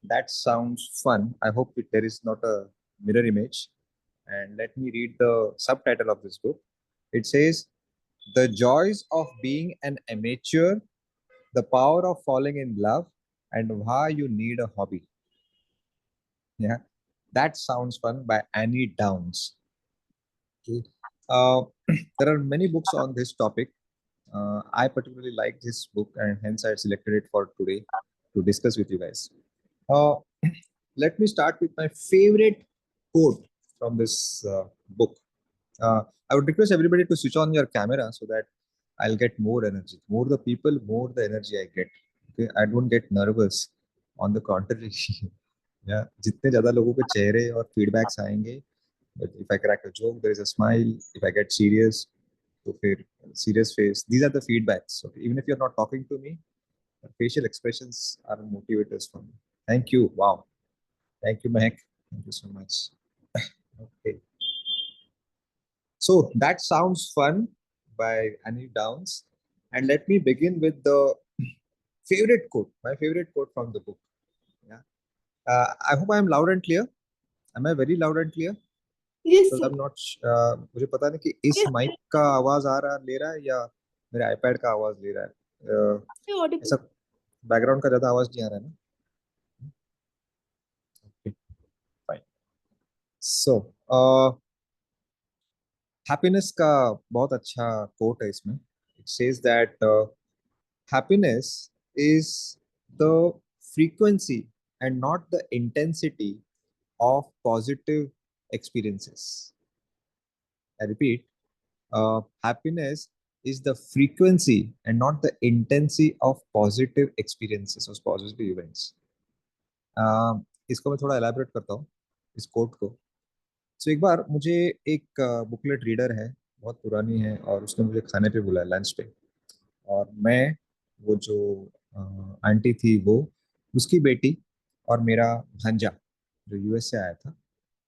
That sounds fun. I hope there is not a mirror image. And let me read the subtitle of this book. It says, The Joys of Being an Amateur, The Power of Falling in Love, and Why You Need a Hobby. Yeah, that sounds fun by Annie Downs. Okay. Uh, there are many books on this topic. I particularly like this book, and hence I selected it for today to discuss with you guys. Uh, Let me start with my favorite quote from this book. Uh, I would request everybody to switch on your camera so that I'll get more energy. More the people, more the energy I get. Okay, I don't get nervous. On the contrary, yeah, जितने ज़्यादा लोगों के चेहरे और feedbacks आएंगे, but if I crack a joke, there is a smile. If I get serious, तो फिर serious face. These are the feedbacks. Okay, even if you're not talking to me, facial expressions are motivators for me. Thank you. Wow. Thank you, Mehak. Thank you so much. Okay. So that sounds fun by Annie Downs. And let me begin with the favorite quote, my favorite quote from the book. Yeah. I hope I am loud and clear. Am I very loud and clear? Yes, Because sir. I'm not, मुझे पता नहीं कि इस Yes, mic का आवाज आ रहा ले रहा है या मेरे आईपैड का आवाज ले रहा है. sir, audible. ऐसा बैकग्राउंड का ज्यादा आवाज नहीं आ रहा है ना. Okay, fine. So, हैप्पीनेस का बहुत अच्छा कोट है इसमें. It says that happiness is the frequency and not the intensity of positive experiences. I repeat, happiness is the frequency and not the intensity of positive experiences or positive events. इसको मैं थोड़ा elaborate करता हूँ इस coat को. सो एक बार मुझे एक बुकलेट रीडर है, बहुत पुरानी है, और उसने मुझे खाने पे बुलाया लंच पे. और मैं, वो जो आंटी थी वो, उसकी बेटी और मेरा भांजा जो यूएस से आया था,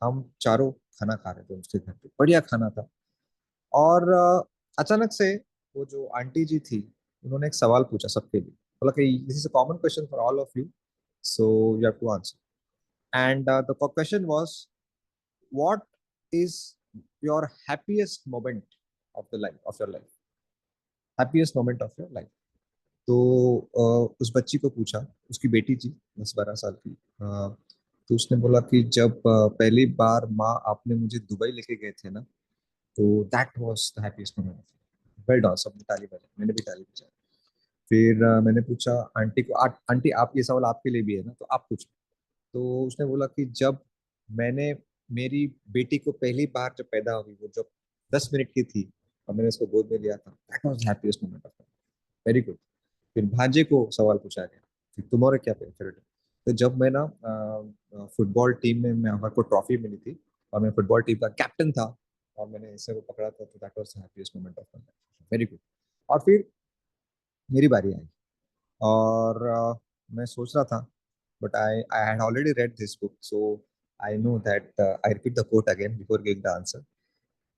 हम चारों खाना खा रहे थे उसके घर पे. बढ़िया खाना था. और अचानक से वो जो आंटी जी थी, उन्होंने एक सवाल पूछा सबके लिए. बोला कि this is a common question for all of you, so you have to answer. And the question was, what is your happiest moment of the life of your life, happiest moment of your life. तो उस बच्ची को पूछा, उसकी बेटी थी 10-12 साल की. तो उसने बोला कि जब पहली बार माँ आपने मुझे दुबई लेके गए थे ना, तो that was the happiest moment. Well done, सबने ताली बजाई, मैंने भी ताली बजाई. फिर मैंने पूछा आंटी को, आंटी आप, ये सवाल आपके लिए भी है ना, तो आप पूछो. तो उसने बोला कि जब मैंने मेरी बेटी को पहली बार जब पैदा हुई, वो जब 10 मिनट की थी और मैंने उसको गोद में लिया था, that was happiest moment of. Very good. फिर भांजे को सवाल पूछा गया कि तुम्हारे क्या फेवरेट है. तो जब मैं ना फुटबॉल टीम में, मैं हमारे को ट्रॉफी मिली थी और मैं फुटबॉल टीम का कैप्टन था और मैंने इसे को पकड़ा था, तो that was the happiest moment of my life. Very good. और फिर मेरी बारी आई. और मैं सोच रहा था, but I had already read this book, so I know that I repeat the quote again before giving the answer.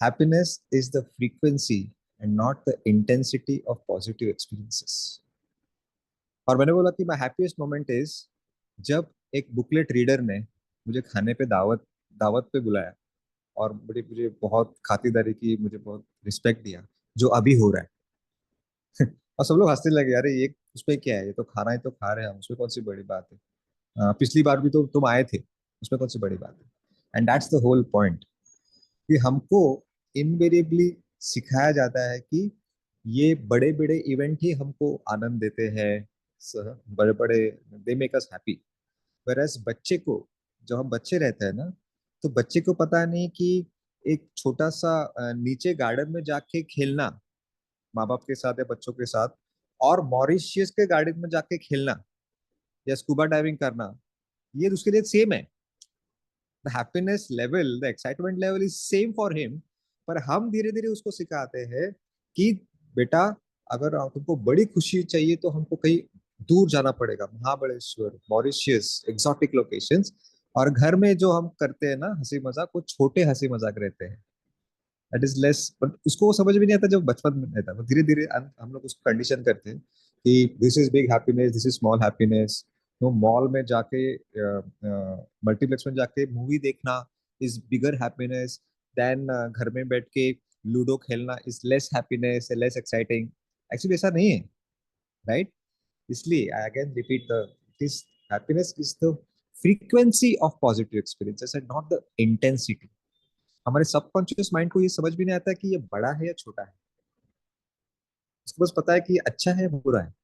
Happiness is the frequency and not the intensity of positive experiences. और मैंने बोला कि my happiest moment is जब एक booklet reader ने मुझे खाने पे दावत दावत पे बुलाया और मुझे मुझे बहुत खातिरदारी की, मुझे बहुत रिस्पेक्ट दिया, जो अभी हो रहा है. और सब लोग हंसने लगे, अरे ये उसमें क्या है, ये तो खाना ही तो खा रहे हैं हम, उसमें कौन सी बड़ी बात है. पिछली बार भी तो तुम आए थे, उसमें कौन सी बड़ी बात है. And that's the whole point, कि हमको इनवेरिएबली सिखाया जाता है कि ये बड़े बड़े इवेंट ही हमको आनंद देते हैं, बड़े बड़े, they make us happy. Whereas बच्चे को, जब हम बच्चे रहते हैं ना, तो बच्चे को पता नहीं कि एक छोटा सा नीचे गार्डन में जाके खेलना माँ बाप के साथ या बच्चों के साथ, और मॉरिशियस के गार्डन में जाके खेलना या स्कूबा डाइविंग करना, ये उसके लिए सेम है. The happiness level, the excitement level is same for him. पर हम धीरे धीरे उसको सिखाते हैं कि बेटा, अगर तुमको बड़ी खुशी चाहिए तो हमको कहीं दूर जाना पड़ेगा, महाबलेश्वर, मॉरिशियस, एक्सोटिक लोकेशंस. और घर में जो हम करते हैं ना हंसी मजाक, वो छोटे हंसी मजाक रहते हैं. दैट इज लेस, बट उसको वो समझ भी नहीं आता जब बचपन में रहता है. धीरे धीरे हम लोग उसको कंडीशन करते हैं कि this is big happiness, this is small happiness. वो मॉल में जाके मल्टीप्लेक्स में जाके मूवी देखना इज बिगर हैप्पीनेस देन घर में बैठ के लूडो खेलना is less happiness, less exciting. Actually ऐसा नहीं है, राइट? इसलिए I again repeat the this happiness is the frequency of positive experiences and not the intensity. हमारे सबकॉन्शियस माइंड को ये समझ भी नहीं आता कि ये बड़ा है या छोटा है। उसको बस पता है कि ये अच्छा है या बुरा है,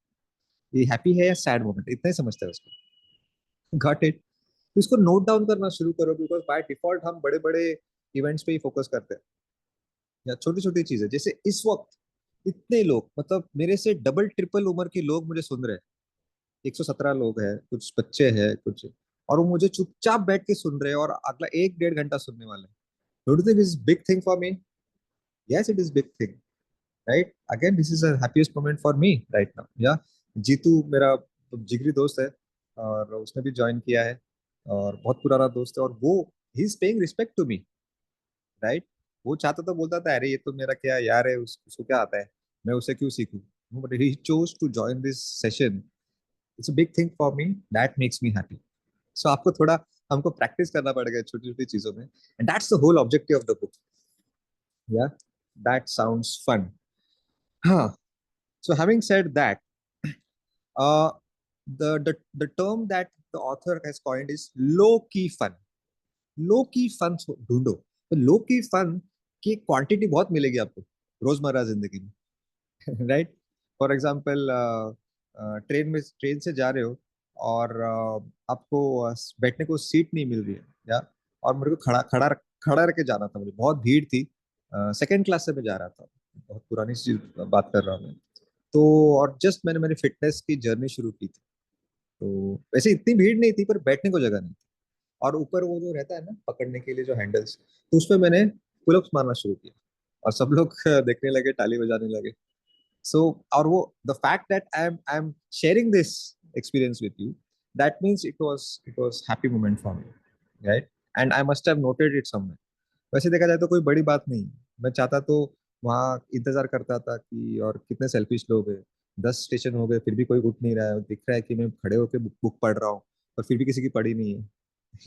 ये हैप्पी है या सैड मोमेंट, इतना ही समझता है उसको। Got it? तो इसको नोट डाउन करना शुरू करो, बिकॉज बाय डिफॉल्ट हम बड़े बड़े इवेंट्स पे ही फोकस करते हैं, या छोटी छोटी चीजें। जैसे इस वक्त इतने लोग, मतलब मेरे से डबल ट्रिपल उम्र के लोग मुझे सुन रहे हैं। 117 लोग हैं, कुछ बच्चे हैं कुछ, और वो मुझे चुपचाप बैठ के सुन रहे हैं और अगला 1 डेढ़ घंटा सुनने वाले हैं। Don't you think is big thing for me? Yes, it is big thing, right? Again this is the happiest moment for me right now. या जीतू मेरा जिगरी दोस्त है, और उसने भी ज्वाइन किया है, और बहुत पुराना दोस्त है, और वो ही is paying respect to me, right? वो चाहता तो बोलता था अरे ये तो मेरा क्या यार है, उसको क्या आता है, मैं उसे क्यों सीखूं। But he chose to join this session. It's a big thing for me, that makes me happy. So आपको थोड़ा, हमको प्रैक्टिस करना पड़ेगा छोटी छोटी चीजों में, and that's the whole objective of the book. Yeah, that sounds fun. हाँ, so having said that, uh, the term that the author has coined is low key fun. लो की फन ढूंढो, तो लो की फन की क्वांटिटी बहुत मिलेगी आपको रोजमर्रा जिंदगी में। राइट? फॉर एग्जांपल, ट्रेन से जा रहे हो, और आपको बैठने को सीट नहीं मिल रही है, या, और मेरे को खड़ा खड़ा खड़ा रह के जाना था, मुझे बहुत भीड़ थी, सेकंड क्लास से मैं जा रहा था, बहुत पुरानी चीज बात कर रहा हूँ मैं। तो और जस्ट मैंने मेरी फिटनेस की जर्नी शुरू की थी, तो वैसे इतनी भीड़ नहीं थी, पर बैठने को जगह नहीं थी। और ऊपर वो जो रहता है ना पकड़ने के लिए जो हैंडल्स, तो उसमें मैंने पुलअप्स मारना शुरू किया, और सब लोग देखने लगे, ताली बजाने लगे। सो और वो the fact that I am sharing this experience with you, that means it was happy moment for me, right? And I must have noted it somewhere. वैसे देखा जाए तो कोई बड़ी बात नहीं है। मैं चाहता तो वहाँ इंतजार करता था कि, और कितने सेल्फिश लोग हैं, 10 स्टेशन हो गए फिर भी कोई उठ नहीं रहा है, दिख रहा है कि मैं खड़े होकर बुक पढ़ रहा हूँ, और फिर भी किसी की पढ़ी नहीं है।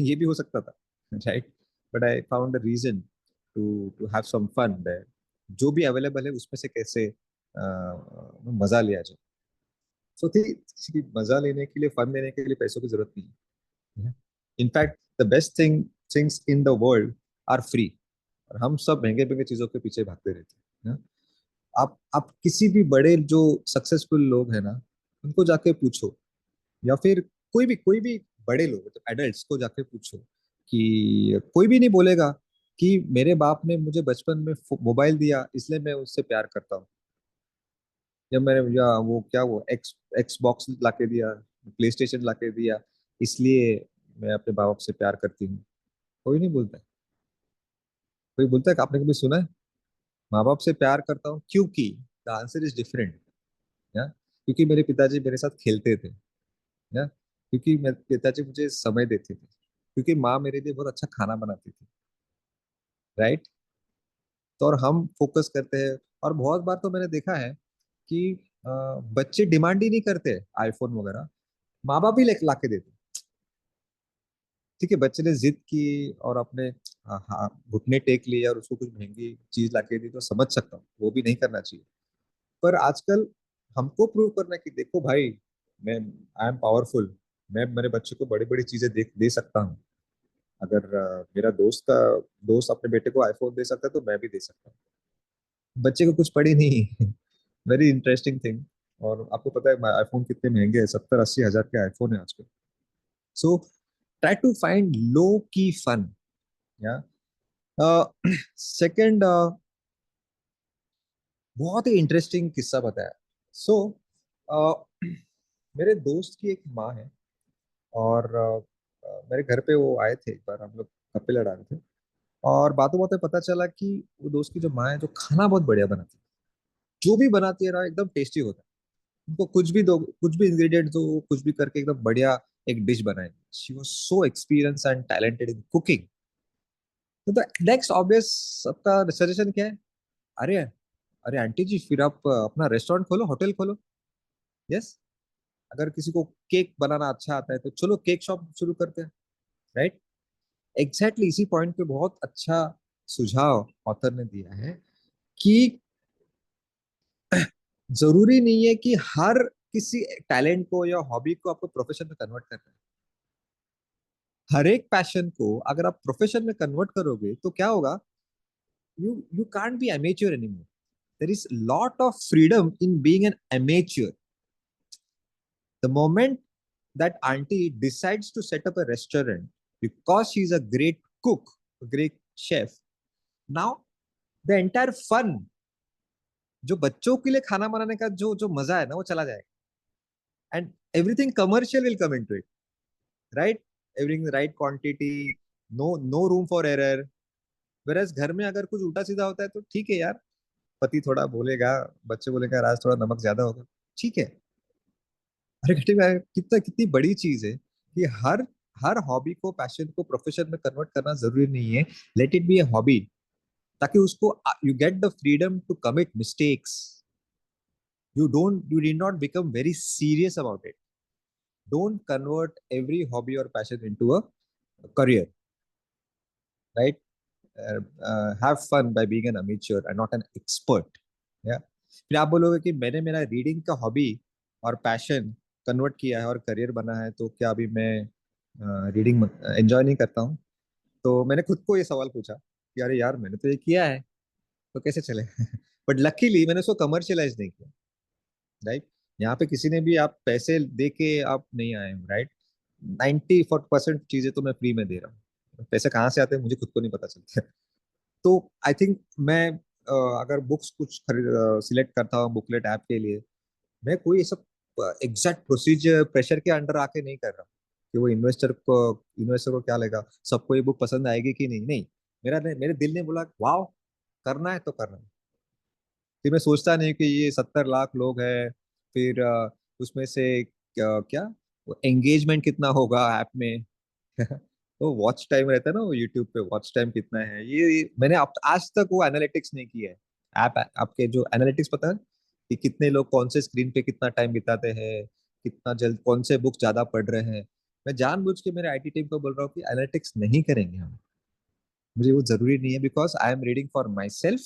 ये भी हो सकता था, right? But I found a reason to to have some fun there. जो भी अवेलेबल है उसमें से कैसे मजा लिया जाए। सो थी किसी की मजा लेने के लिए, फन लेने के लिए पैसों की जरूरत नहीं है। In fact the best things in the world are free, और हम सब महंगे महंगे चीजों के पीछे भागते रहते हैं ना। आप किसी भी बड़े जो सक्सेसफुल लोग हैं ना, उनको जाके पूछो, या फिर कोई भी बड़े लोग मतलब एडल्ट्स को जाके पूछो, कि कोई भी नहीं बोलेगा कि मेरे बाप ने मुझे बचपन में मोबाइल दिया इसलिए मैं उससे प्यार करता हूँ, या वो क्या, वो एक्स एक्स बॉक्स लाके दिया, प्ले स्टेशन लाके दिया, इसलिए मैं अपने बाप से प्यार करती हूँ। कोई नहीं बोलता है। कोई बोलता है कि आपने कभी सुना है माँ बाप से प्यार करता हूँ क्योंकि? The answer is different. या, क्योंकि मेरे पिताजी मेरे साथ खेलते थे, या क्योंकि मेरे पिताजी मुझे समय देते थे, क्योंकि माँ मेरे लिए बहुत अच्छा खाना बनाती थी, राइट? तो और हम फोकस करते हैं, और बहुत बार तो मैंने देखा है कि बच्चे डिमांड ही नहीं करते आईफोन वगैरह, माँ बाप ही ला के देते। ठीक है, बच्चे ने जिद की और अपने हाँ घुटने टेक लिए और उसको कुछ महंगी चीज ला के दी, तो समझ सकता हूँ वो भी नहीं करना चाहिए। पर आजकल हमको प्रूव करना है कि देखो भाई, मैं आई एम पावरफुल, मैं मेरे बच्चे को बड़ी बड़ी चीजें दे सकता हूँ। अगर मेरा दोस्त अपने बेटे को आईफोन दे सकता है, तो मैं भी दे सकता हूँ। बच्चे को कुछ पड़ी नहीं। Very interesting thing. और आपको पता है आईफोन कितने महंगे हैं, 70-80 हजार के आईफोन है आजकल। सो ट्राई टू फाइंड लो की फन। या, सेकंड, बहुत ही इंटरेस्टिंग किस्सा बताया। सो मेरे दोस्त की एक माँ है, और मेरे घर पे वो आए थे एक बार, हम लोग गप्पे लड़ा रहे थे, और बातों बातों पता चला कि वो दोस्त की जो माँ है, जो खाना बहुत बढ़िया बनाती है, जो भी बनाती है ना एकदम टेस्टी होता है। उनको कुछ भी दो, कुछ भी इंग्रेडिएंट दो, कुछ भी करके एकदम बढ़िया एक डिश बनाएगी। She was so experience and talented in cooking. तो द नेक्स्ट ऑब्वियस सबका सजेशन क्या है? अरे, अरे आंटी जी, फिर आप अपना रेस्टोरेंट खोलो, होटल खोलो। यस, अगर किसी को केक बनाना अच्छा आता है तो चलो केक शॉप शुरू करते हैं, राइट? एग्जैक्टली इसी पॉइंट पे बहुत अच्छा सुझाव ऑथर ने दिया है कि जरूरी नहीं है कि हर किसी टैलेंट को या हॉबी को आपको प्रोफेशन में कन्वर्ट करना है। हर एक पैशन को अगर आप प्रोफेशन में कन्वर्ट करोगे तो क्या होगा, you can't be amateur anymore. There is lot of freedom in being an amateur. The moment that auntie decides to set up a restaurant because she's a great cook, a great chef, now the entire fun, जो बच्चों के लिए खाना बनाने का जो जो मजा है ना वो चला जाएगा, and everything commercial will come into it, right? Everything right quantity, no room for error. Whereas घर में अगर कुछ उल्टा सीधा होता है तो ठीक है यार, पति थोड़ा बोलेगा, बच्चे बोलेगा आज थोड़ा नमक ज्यादा होगा, ठीक है। अरे कितना कितनी बड़ी चीज है कि हर हर हॉबी को, पैशन को प्रोफेशन में कन्वर्ट करना जरूरी नहीं है। Let it be a hobby, ताकि उसको you get the freedom to commit mistakes. You did not become very serious about it. Don't convert every hobby और passion into a career, right? Have fun by being an amateur and not an expert. या फिर आप बोलोगे कि मैंने मेरा reading का hobby और पैशन कन्वर्ट किया है और करियर बना है, तो क्या अभी मैं रीडिंग एंजॉय नहीं करता हूँ? तो मैंने खुद को ये सवाल पूछा कि अरे यार मैंने तो ये किया है, तो कैसे चले? बट लकीली मैंने उसको कमर्शियलाइज नहीं किया, राइट? यहाँ पे किसी ने भी आप पैसे दे के आप नहीं आए, राइट? 90% चीजें तो मैं फ्री में दे रहा हूँ, पैसे कहाँ से आते हैं मुझे खुद को नहीं पता चलता। तो आई थिंक मैं अगर बुक्स कुछ खरीद सिलेक्ट करता हूँ बुकलेट ऐप के लिए, मैं कोई ऐसा एग्जैक्ट प्रोसीजर प्रेशर के अंडर आके नहीं कर रहा हूँ कि वो इन्वेस्टर को क्या लगा, सबको ये बुक पसंद आएगी कि नहीं। नहीं, मेरे दिल ने बोला वाह, करना है तो करना है। फिर मैं सोचता नहीं कि ये 70 लाख लोग हैं, फिर उसमें से क्या एंगेजमेंट कितना होगा ऐप में। वो वॉच टाइम रहता है ना, वो यूट्यूब पे वॉच टाइम कितना है, ये मैंने आज तक वो एनालिटिक्स नहीं किया है। ऐप आपके जो एनालिटिक्स पता है कि कितने लोग कौन से स्क्रीन पे कितना टाइम बिताते हैं, कितना जल्द कौन से बुक ज्यादा पढ़ रहे हैं। मैं जानबूझ के मेरे आईटी टीम को बोल रहा हूँ कि एनालिटिक्स नहीं करेंगे हम, मुझे वो जरूरी नहीं है, because I am reading for my self.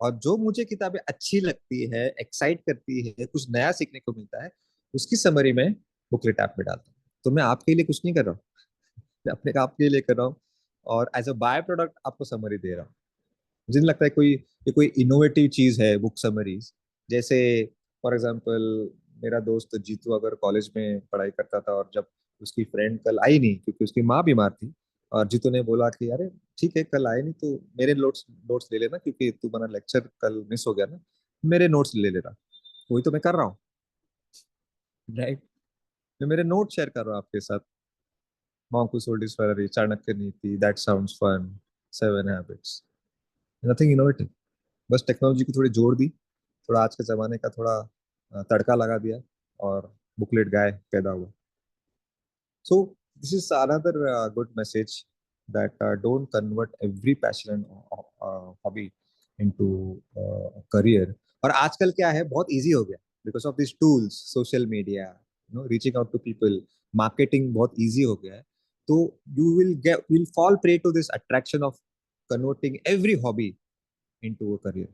और जो मुझे किताबें अच्छी लगती है, एक्साइट करती है, कुछ नया सीखने को मिलता है, उसकी समरी मैं बुकलेट ऐप में डालता हूँ। तो मैं आपके लिए कुछ नहीं कर रहा हूँ, मैं अपने आप के लिए कर रहा हूँ, और एज अ बाय प्रोडक्ट आपको समरी दे रहा हूँ। मुझे नहीं लगता है कोई ये कोई इनोवेटिव चीज है बुक समरीज। जैसे फॉर एग्जांपल, मेरा दोस्त जीतू अगर कॉलेज में पढ़ाई करता था और जब उसकी फ्रेंड कल आई नहीं क्योंकि उसकी माँ बीमार थी, और जीतू ने बोला कि अरे ठीक है कल आए नहीं तो मेरे नोट्स नोट्स ले लेना, क्योंकि तुम्हारा लेक्चर कल मिस हो गया ना, मेरे नोट्स ले लेना। वही तो मैं कर रहा हूँ, राइट? मैं मेरे नोट शेयर कर रहा हूँ आपके साथ। Monk sold his Ferrari, Chanakya Niti, that sounds fun, seven habits, nothing innovative. बस टेक्नोलॉजी की थोड़ी जोड़ दी, थोड़ा आज के जमाने का थोड़ा तड़का लगा दिया, और बुकलेट गाय पैदा हुआ। So this is another good message that don't convert every passion and hobby into a career. और आजकल क्या है, बहुत इजी हो गया because of this tools, social media, reaching out to people, marketing बहुत इजी हो गया है। तो you will fall prey to this attraction of converting every hobby into a career,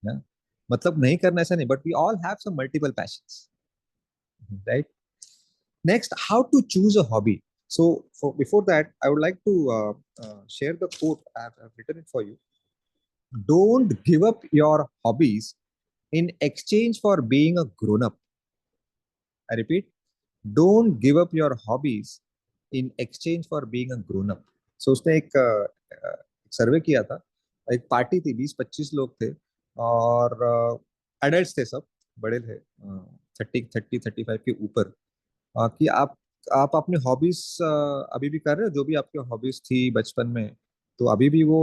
ना? मतलब नहीं करना ऐसा नहीं, but we all have some multiple passions, right? Next, how to choose a hobby. So, before that, I would like to share the quote. I've written it for you. Don't give up your hobbies in exchange for being a grown up. I repeat, don't give up your hobbies in exchange for being a grown up. So, उसने एक सर्वे किया था, एक party थी, 20-25 लोग थे, और adult थे सब, बड़े थे, 30-35 के ऊपर। कि आप अपनी हॉबीज अभी भी कर रहे हो, जो भी आपकी हॉबीज थी बचपन में, तो अभी भी वो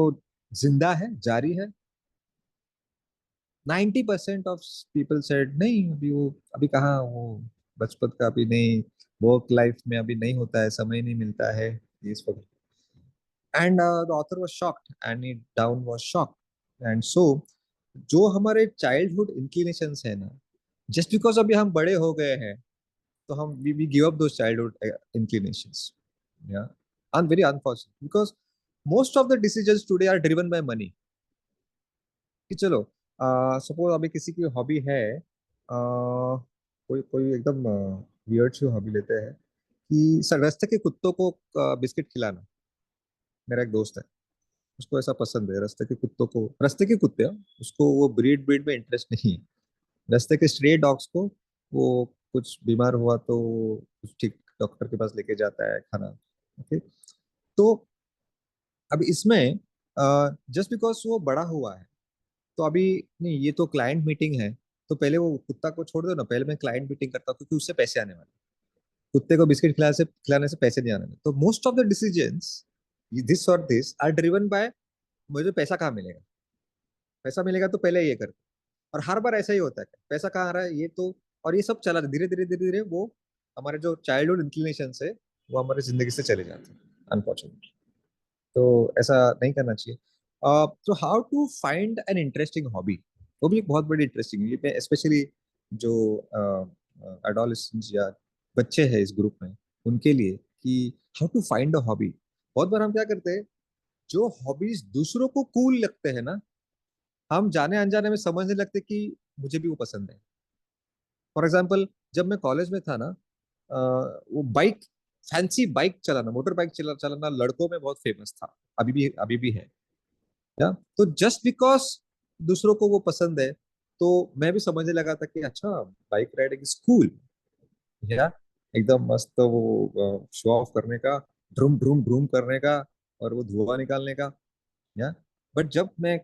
जिंदा है, जारी है? 90% ऑफ पीपल सेड नहीं, अभी वो अभी कहाँ वो बचपन का अभी नहीं, वर्क लाइफ में अभी नहीं होता है, समय नहीं मिलता है, इस वक्त। And the author was shocked and he down was shocked. And so जो हमारे चाइल्डहुड इंक्लिनेशंस है ना, जस्ट बिकॉज अभी हम बड़े हो गए हैं, तो हम we give up those childhood inclinations, या and very unfortunate because most of the decisions today are driven by money. कि चलो सपोज अभी किसी की हॉबी है, कोई कोई एकदम वियर्ड सी हॉबी लेते हैं कि सर रास्ते के कुत्तों को बिस्किट खिलाना। मेरा एक दोस्त है, उसको ऐसा पसंद है रास्ते के कुत्तों को, रास्ते के कुत्ते हैं, उसको वो ब्रीड ब्रीड में इंटरेस्ट नहीं है। रास्ते के स्ट्रे डॉग्स को वो कुछ बीमार हुआ तो कुछ ठीक डॉक्टर के पास लेके जाता है खाना। ओके, तो अब इसमें जस्ट बिकॉज वो बड़ा हुआ है, तो अभी नहीं, ये तो क्लाइंट मीटिंग है, तो पहले वो कुत्ता को छोड़ दो ना, पहले मैं क्लाइंट मीटिंग करता हूँ क्योंकि उससे पैसे आने वाले। कुत्ते को बिस्किट खिलाने से पैसे नहीं आने वाले। तो most of the decisions this और दिस आर ड्रिवन बाय मुझे पैसा कहाँ मिलेगा, पैसा मिलेगा तो पहले ये कर। और हर बार ऐसा ही होता है, पैसा कहाँ आ रहा है ये तो, और ये सब चला धीरे धीरे धीरे धीरे वो हमारे जो चाइल्डहुड इंक्लिनेशन है वो हमारी जिंदगी से चले जाते हैं अनफॉर्चुनेटली। तो ऐसा नहीं करना चाहिए। तो how to find an interesting hobby, वो भी एक बहुत बड़ी इंटरेस्टिंग है, ये स्पेशली जो एडोलेसेंट्स या बच्चे हैं इस ग्रुप में, उनके लिए कि how to find a hobby. बहुत बार हम क्या करते हैं, जो हॉबीज दूसरों को कूल लगते हैं ना, हम जाने अनजाने में समझने लगते कि मुझे भी वो पसंद है। फॉर एग्जाम्पल, जब मैं कॉलेज में था ना, वो बाइक, फैंसी बाइक चलाना, मोटर बाइक चलाना लड़कों में बहुत फेमस था, अभी भी है। या तो जस्ट बिकॉज दूसरों को वो पसंद है, तो मैं भी समझने लगा था कि अच्छा, बाइक राइडिंग इज कूल, या एकदम मस्त वो शो ऑफ करने का, ड्रूम ड्रूम ड्रूम करने का, और वो धुआं निकालने का। या बट जब मैं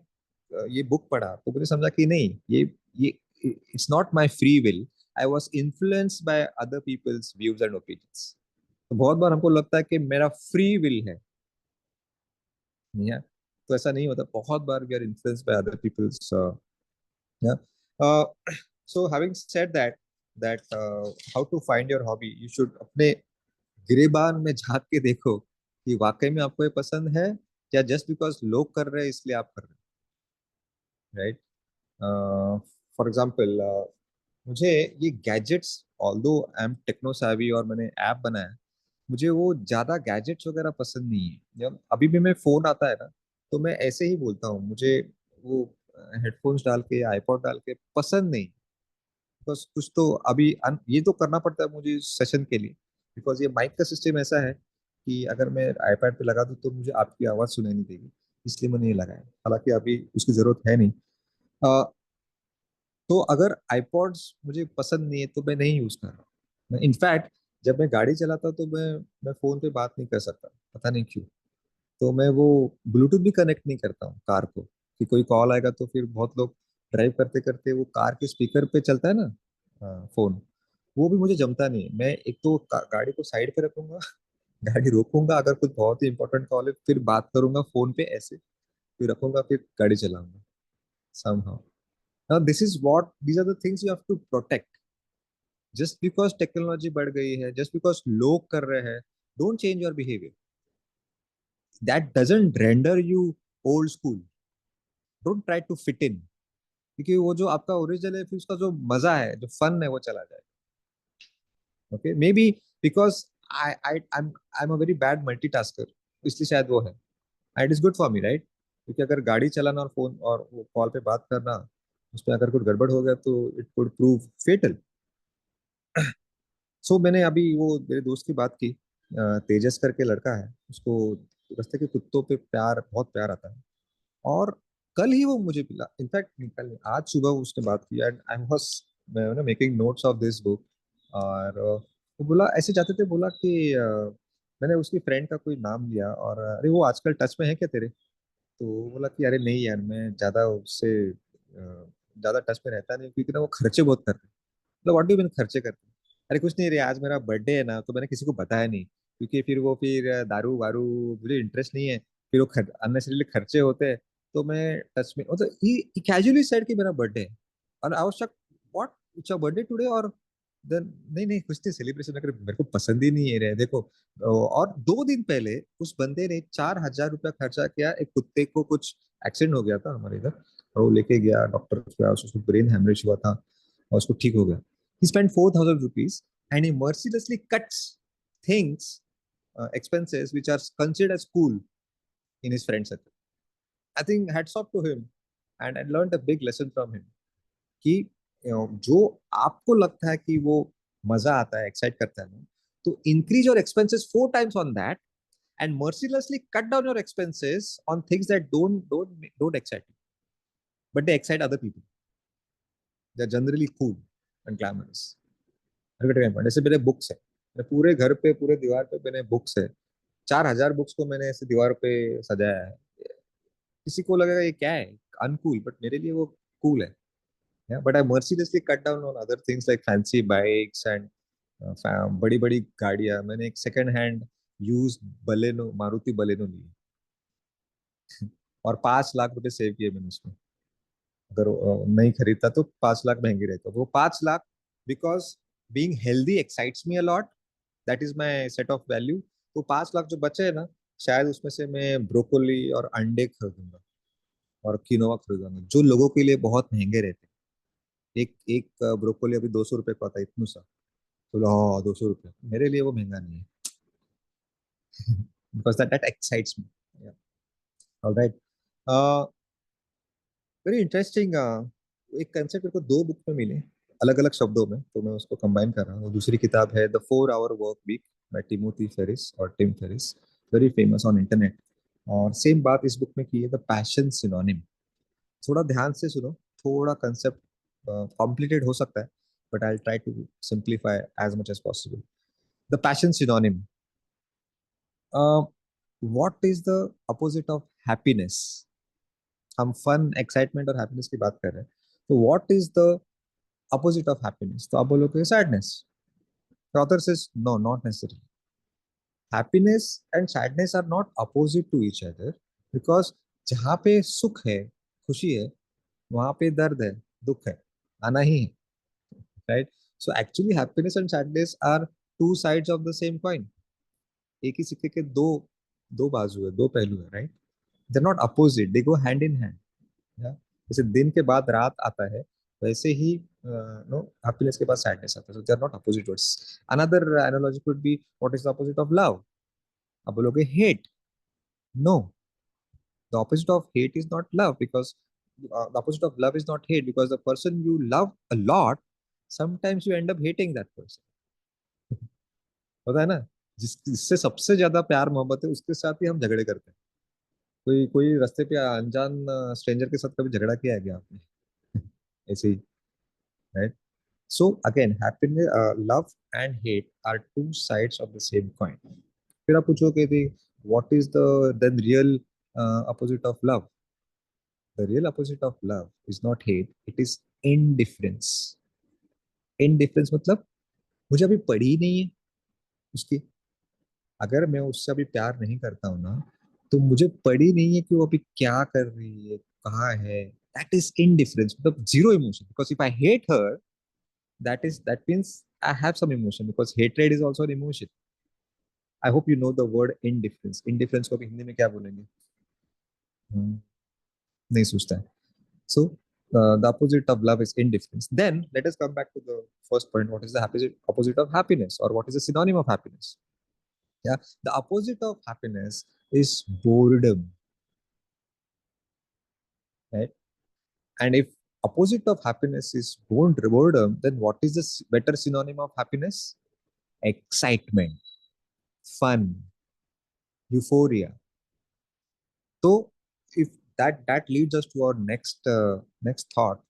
ये बुक पढ़ा तो मुझे समझा कि नहीं, ये it's not my free will, I was influenced by other people's views and opinions. तो बहुत बार हमको लगता है कि मेरा फ्री विल है, या तो ऐसा नहीं होता, बहुत बार we are influenced by other peoples. या so having said that how to find your hobby, you should अपने गिरेबान में झांक के देखो कि वाकई में आपको ये पसंद है, या जस्ट बिकॉज लोग कर रहे हैं इसलिए आप कर रहे हैं, राइट। फॉर एग्जाम्पल, मुझे ये gadgets, although I am techno savvy और मैंने ऐप बनाया है, मुझे वो ज्यादा गैजेट्स वगैरह पसंद नहीं है। जब अभी भी मैं फोन आता है ना, तो मैं ऐसे ही बोलता हूँ, मुझे वो हेडफोन्स डाल के, आईपॉड डाल के पसंद नहीं। बस कुछ तो अभी ये तो करना पड़ता है मुझे सेशन के लिए, बिकॉज ये माइक का सिस्टम ऐसा है कि अगर मैं आईपैड पे लगा दूँ तो मुझे आपकी आवाज़ सुनाई नहीं देगी, इसलिए मैंने ये लगाया। हालांकि अभी उसकी जरूरत है नहीं। तो अगर आईपॉड्स मुझे पसंद नहीं है तो मैं नहीं यूज कर रहा। मैं इनफैक्ट जब मैं गाड़ी चलाता तो मैं फोन पे बात नहीं कर सकता, पता नहीं क्यों। तो मैं वो ब्लूटूथ भी कनेक्ट नहीं करता हूँ कार को, कि कोई कॉल आएगा तो फिर बहुत लोग ड्राइव करते करते वो कार के स्पीकर पे चलता है ना फोन, वो भी मुझे जमता नहीं है। मैं एक तो गाड़ी को साइड पे रखूंगा, गाड़ी रोकूंगा, अगर कुछ बहुत ही इंपॉर्टेंट कॉल है फिर बात करूंगा फोन पे ऐसे, फिर रखूंगा, फिर गाड़ी चलाऊंगा somehow. Now these are the things you have to protect. Just because technology बढ़ गई है, जस्ट बिकॉज लोग कर रहे हैं, don't change your behaviour. That doesn't render you old school. Don't try to fit in, क्योंकि वो जो आपका ओरिजिनल है, फिर उसका जो मजा है, जो फन है, वो चला जाए। Okay, may be because I am a very bad multitasker, इसलिए शायद वो है। It is good for me, right, क्योंकि अगर गाड़ी चलाना और फोन और वो कॉल पे बात करना, उसमें अगर कुछ गड़बड़ हो गया तो इट कुड प्रूव फेटल। मैंने अभी वो मेरे दोस्त की बात की, तेजस करके लड़का है, उसको रास्ते के कुत्तों पे बहुत प्यार आता है। और कल ही वो मुझे मिला, इनफैक्ट कल नहीं, आज सुबह उसने बात की, and I was making notes of this book. और वो बोला ऐसे जाते थे, बोला कि मैंने उसकी फ्रेंड का कोई नाम लिया, और अरे वो आजकल टच में है क्या तेरे? तो वो बोला कि अरे नहीं यार, मैं ज्यादा उससे ज्यादा टच में रहता नहीं, क्योंकि ना वो खर्चे बहुत करते हैं। मतलब व्हाट डू मीन खर्चे करते हैं? अरे कुछ नहीं रे, आज मेरा बर्थडे है ना, तो मैंने किसी को बताया नहीं, क्योंकि फिर वो फिर दारू वारू, मुझे इंटरेस्ट नहीं है, फिर वो अननेसेसरीली खर्चे होते हैं। तो मैं टच में, मतलब ही कैजुअली सेड कि मेरा बर्थडे है, और आवश्यक what, it's your birthday today, और देन नहीं नहीं कुछ नहीं सेलिब्रेशन, मेरे को पसंद ही नहीं है रे, देखो। और 2 दिन पहले उस बंदे ने 4,000 रुपया खर्चा किया, एक कुत्ते को कुछ एक्सीडेंट हो गया था हमारे इधर, और वो लेके गया डॉक्टर के पास, उसको ब्रेन हेमरेज हुआ था। और उसको ठीक हो गया. He spent 4,000 rupees and he mercilessly cuts things, expenses which are considered as cool in his friend circle. I think hats off to him, and I learned a big lesson from him कि जो आपको लगता है कि वो मजा आता है, एक्साइट करता है ना, तो increase your expenses 4 times on that and mercilessly cut down your expenses on things that don't excite you, but they excite other people. They're generally cool and glamorous. जैसे मेरे बुक्स है, मेरे पूरे घर पे, पूरे दीवार पे मेरे बुक्स है. 4,000 बुक्स को मैंने ऐसे दीवार पे सजाया है. किसी को लगेगा ये क्या है, अनकूल, बट मेरे लिए वो कूल है. Yeah, but I mercilessly cut down on other things like fancy bikes and बड़ी बड़ी गाड़ियां. मैंने एक second hand use Baleno, Maruti Baleno ली और 5 लाख रुपए सेव किए मैंने उसमें. अगर नहीं खरीदता तो 5 लाख महंगे रहता. वो 5 lakh, because being healthy excites me a lot, that is my set of value. तो 5 लाख जो बचे है ना, शायद उसमें से मैं ब्रोकोली और अंडे खरीदूंगा और किनोवा खरीदूंगा, जो लोगों के लिए बहुत महंगे रहते हैं. एक एक ब्रोकोली अभी 200 रुपए का आता है, इतना सा. तो हाँ, 200 रुपये मेरे लिए वो महंगा नहीं है. Because that excites me. Alright. Very interesting. एक कंसेप्ट मेरे को 2 बुक में मिले, अलग अलग शब्दों में, तो मैं उसको कंबाइन कर रहा हूँ. दूसरी किताब है the 4 Hour work week by Timothy Ferris और Tim Ferris, very famous on internet. और सेम बात इस बुक में की है, द पैशन सिनोनिम. थोड़ा ध्यान से सुनो, थोड़ा कंसेप्ट कॉम्प्लिकेटेड हो सकता है, but I try to simplify as much as possible. The passion synonym. What is the opposite of happiness? हम फन, एक्साइटमेंट और हैप्पीनेस की बात कर रहे हैं, तो what is the opposite of happiness? तो आप बोलोगे sadness. The author says no, not necessarily. Happiness and sadness are not opposite to each other, because जहाँ पे सुख है, खुशी है, वहां पे दर्द है, दुख है, आना ही है. Right. So actually happiness and sadness are two sides of the same coin. एक ही सिक्के के दो दो बाजू है, दो पहलू है. Right. They not opposite, they go hand in hand. जैसे दिन के बाद रात आता है, वैसे ही नो हैप्पीनेस के बाद सैडनेस आता है. So they are not opposite words. Another analogy could be, what is the opposite of love? अब बोलोगे hate. No, the opposite of hate is not love, because the opposite of love is not hate, because the person you love a lot, sometimes you end up hating that person. पता है ना, जिससे सबसे ज्यादा प्यार मोहब्बत है, उसके साथ ही हम झगड़े करते हैं. कोई कोई रास्ते पे अनजान स्ट्रेंजर के साथ कभी झगड़ा किया है क्या आपने? ऐसे ही. Right. So again, happiness, love and hate are two sides of the same coin. फिर आप पूछोगे कि what is the then real opposite of love? The real opposite of love is not hate, it is indifference. Indifference मतलब मुझे अभी पड़ी ही नहीं है उसकी. अगर मैं उससे अभी प्यार नहीं करता हूँ ना, तो मुझे पड़ी नहीं है कि वो अभी क्या कर रही है, कहाँ है. दैट इज indifference, मतलब zero emotion. Because if I hate her, that means I have some emotion, because hatred is also an emotion. I hope you know the word indifference. Indifference को अभी हिंदी में क्या बोलेंगे? हम्म, नहीं सोचता है. So the opposite of love is indifference. Then let us come back to the first point. What is the opposite of happiness, or what is the synonym of happiness? Yeah, the opposite of happiness is boredom, right? And if opposite of happiness is boredom, then what is the better synonym of happiness? Excitement, fun, euphoria. So if that leads us to our next thought,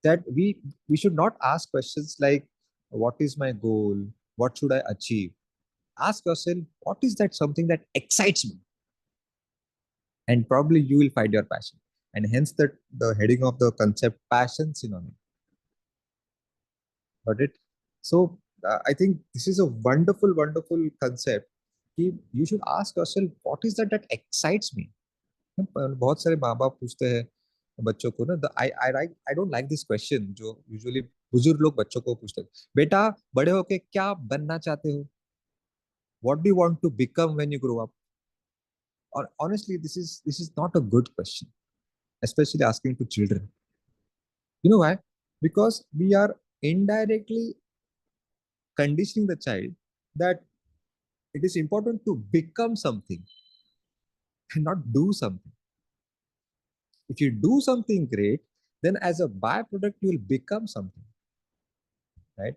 that we should not ask questions like what is my goal, what should I achieve. Ask yourself, what is that something that excites me, and probably you will find your passion. And hence the heading of the concept, passion synonym. Got it? So I think this is a wonderful concept. You should ask yourself, what is that excites me. बहुत सारे माँ बाप पूछते हैं बच्चों को ना, I don't like this question, जो यूजुअली बुजुर्ग लोग बच्चों को पूछते हैं, बेटा बड़े होके क्या बनना चाहते हो? What do you want to become when you grow up? और honestly this is not a good question, especially asking to children. You know why? because we are indirectly conditioning the child that it is important to become something and not do something. If you do something great, then as a byproduct you will become something, right?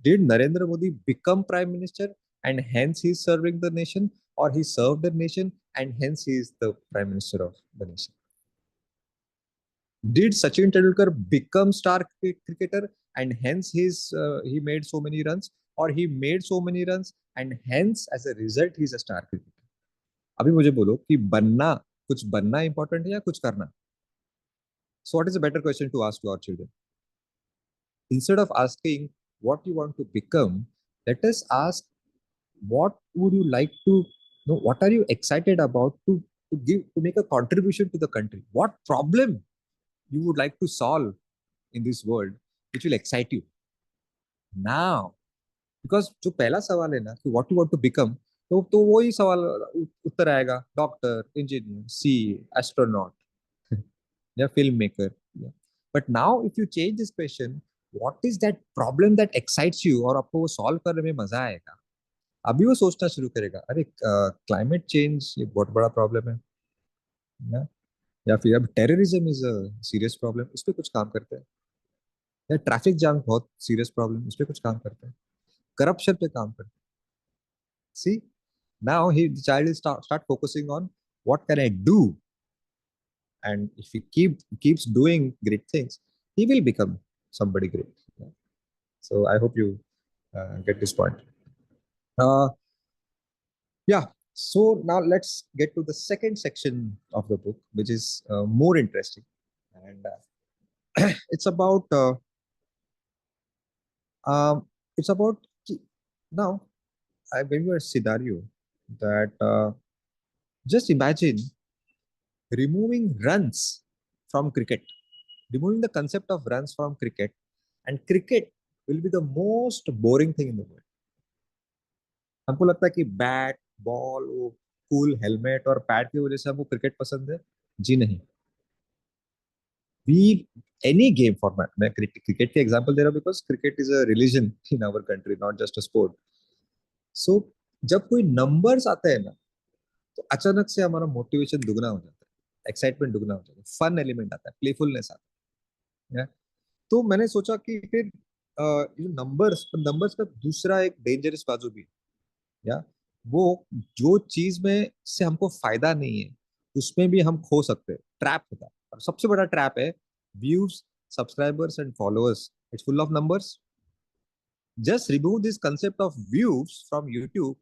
Did Narendra Modi become prime minister and hence he is serving the nation, or he served the nation and hence he is the prime minister of the nation? Did Sachin Tendulkar become star cricketer and hence he made so many runs, or he made so many runs and hence as a result he is a star cricketer? अभी मुझे बोलो कि बनना, कुछ बनना important है या कुछ करना? So what is a better question to ask to our children? Instead of asking what you want to become, let us ask what would you like to know, what are you excited about to make a contribution to the country? What problem you would like to solve in this world which will excite you now? Because जो पहला सवाल है ना कि what you want to become, तो वही सवाल उत्तर आएगा, डॉक्टर, इंजीनियर, सी, एस्ट्रोनॉट या film maker. But now if you change this question, what is that problem that excites you, और आपको वो सॉल्व करने में मजा आएगा, अभी वो सोचना शुरू करेगा, अरे क्लाइमेट चेंज ये बहुत बड़ा प्रॉब्लम है ना? या फिर अब terrorism is a serious problem, उस पर कुछ काम करते हैं. या ट्रैफिक जाम बहुत सीरियस प्रॉब्लम, उस पर कुछ काम करते हैं. करप्शन पे काम करते हैं. सी, now the child is start focusing on what can I do, and if he keeps doing great things, he will become somebody great. Yeah. So I hope you get this point. uh, yeah, so now let's get to the second section of the book, which is more interesting, and it's about um, it's about now I gave you a scenario that just imagine removing runs from cricket, removing the concept of runs from cricket, and cricket will be the most boring thing in the world. हमको लगता है कि bat, ball, वो cool helmet और pad की वजह से हमको क्रिकेट पसंद है. जी नहीं. वी एनी गेम फॉर्मेट, मैं क्रिकेट के एग्जांपल दे रहा हूँ because cricket is a religion in our country, not just a sport. So जब कोई नंबर्स आते हैं ना, तो अचानक से हमारा मोटिवेशन दुगना हो जाता है, एक्साइटमेंट दुगना हो जाता है, फन एलिमेंट आता है, प्लेफुलनेस आता है. तो मैंने सोचा कि फिर नंबर्स का दूसरा एक डेंजरस बाजू भी है. या वो जो चीज में से हमको फायदा नहीं है उसमें भी हम खो सकते हैं, ट्रैप होता है. और सबसे बड़ा ट्रैप है views, subscribers and followers. It's full of numbers. Just remove this concept of views from YouTube,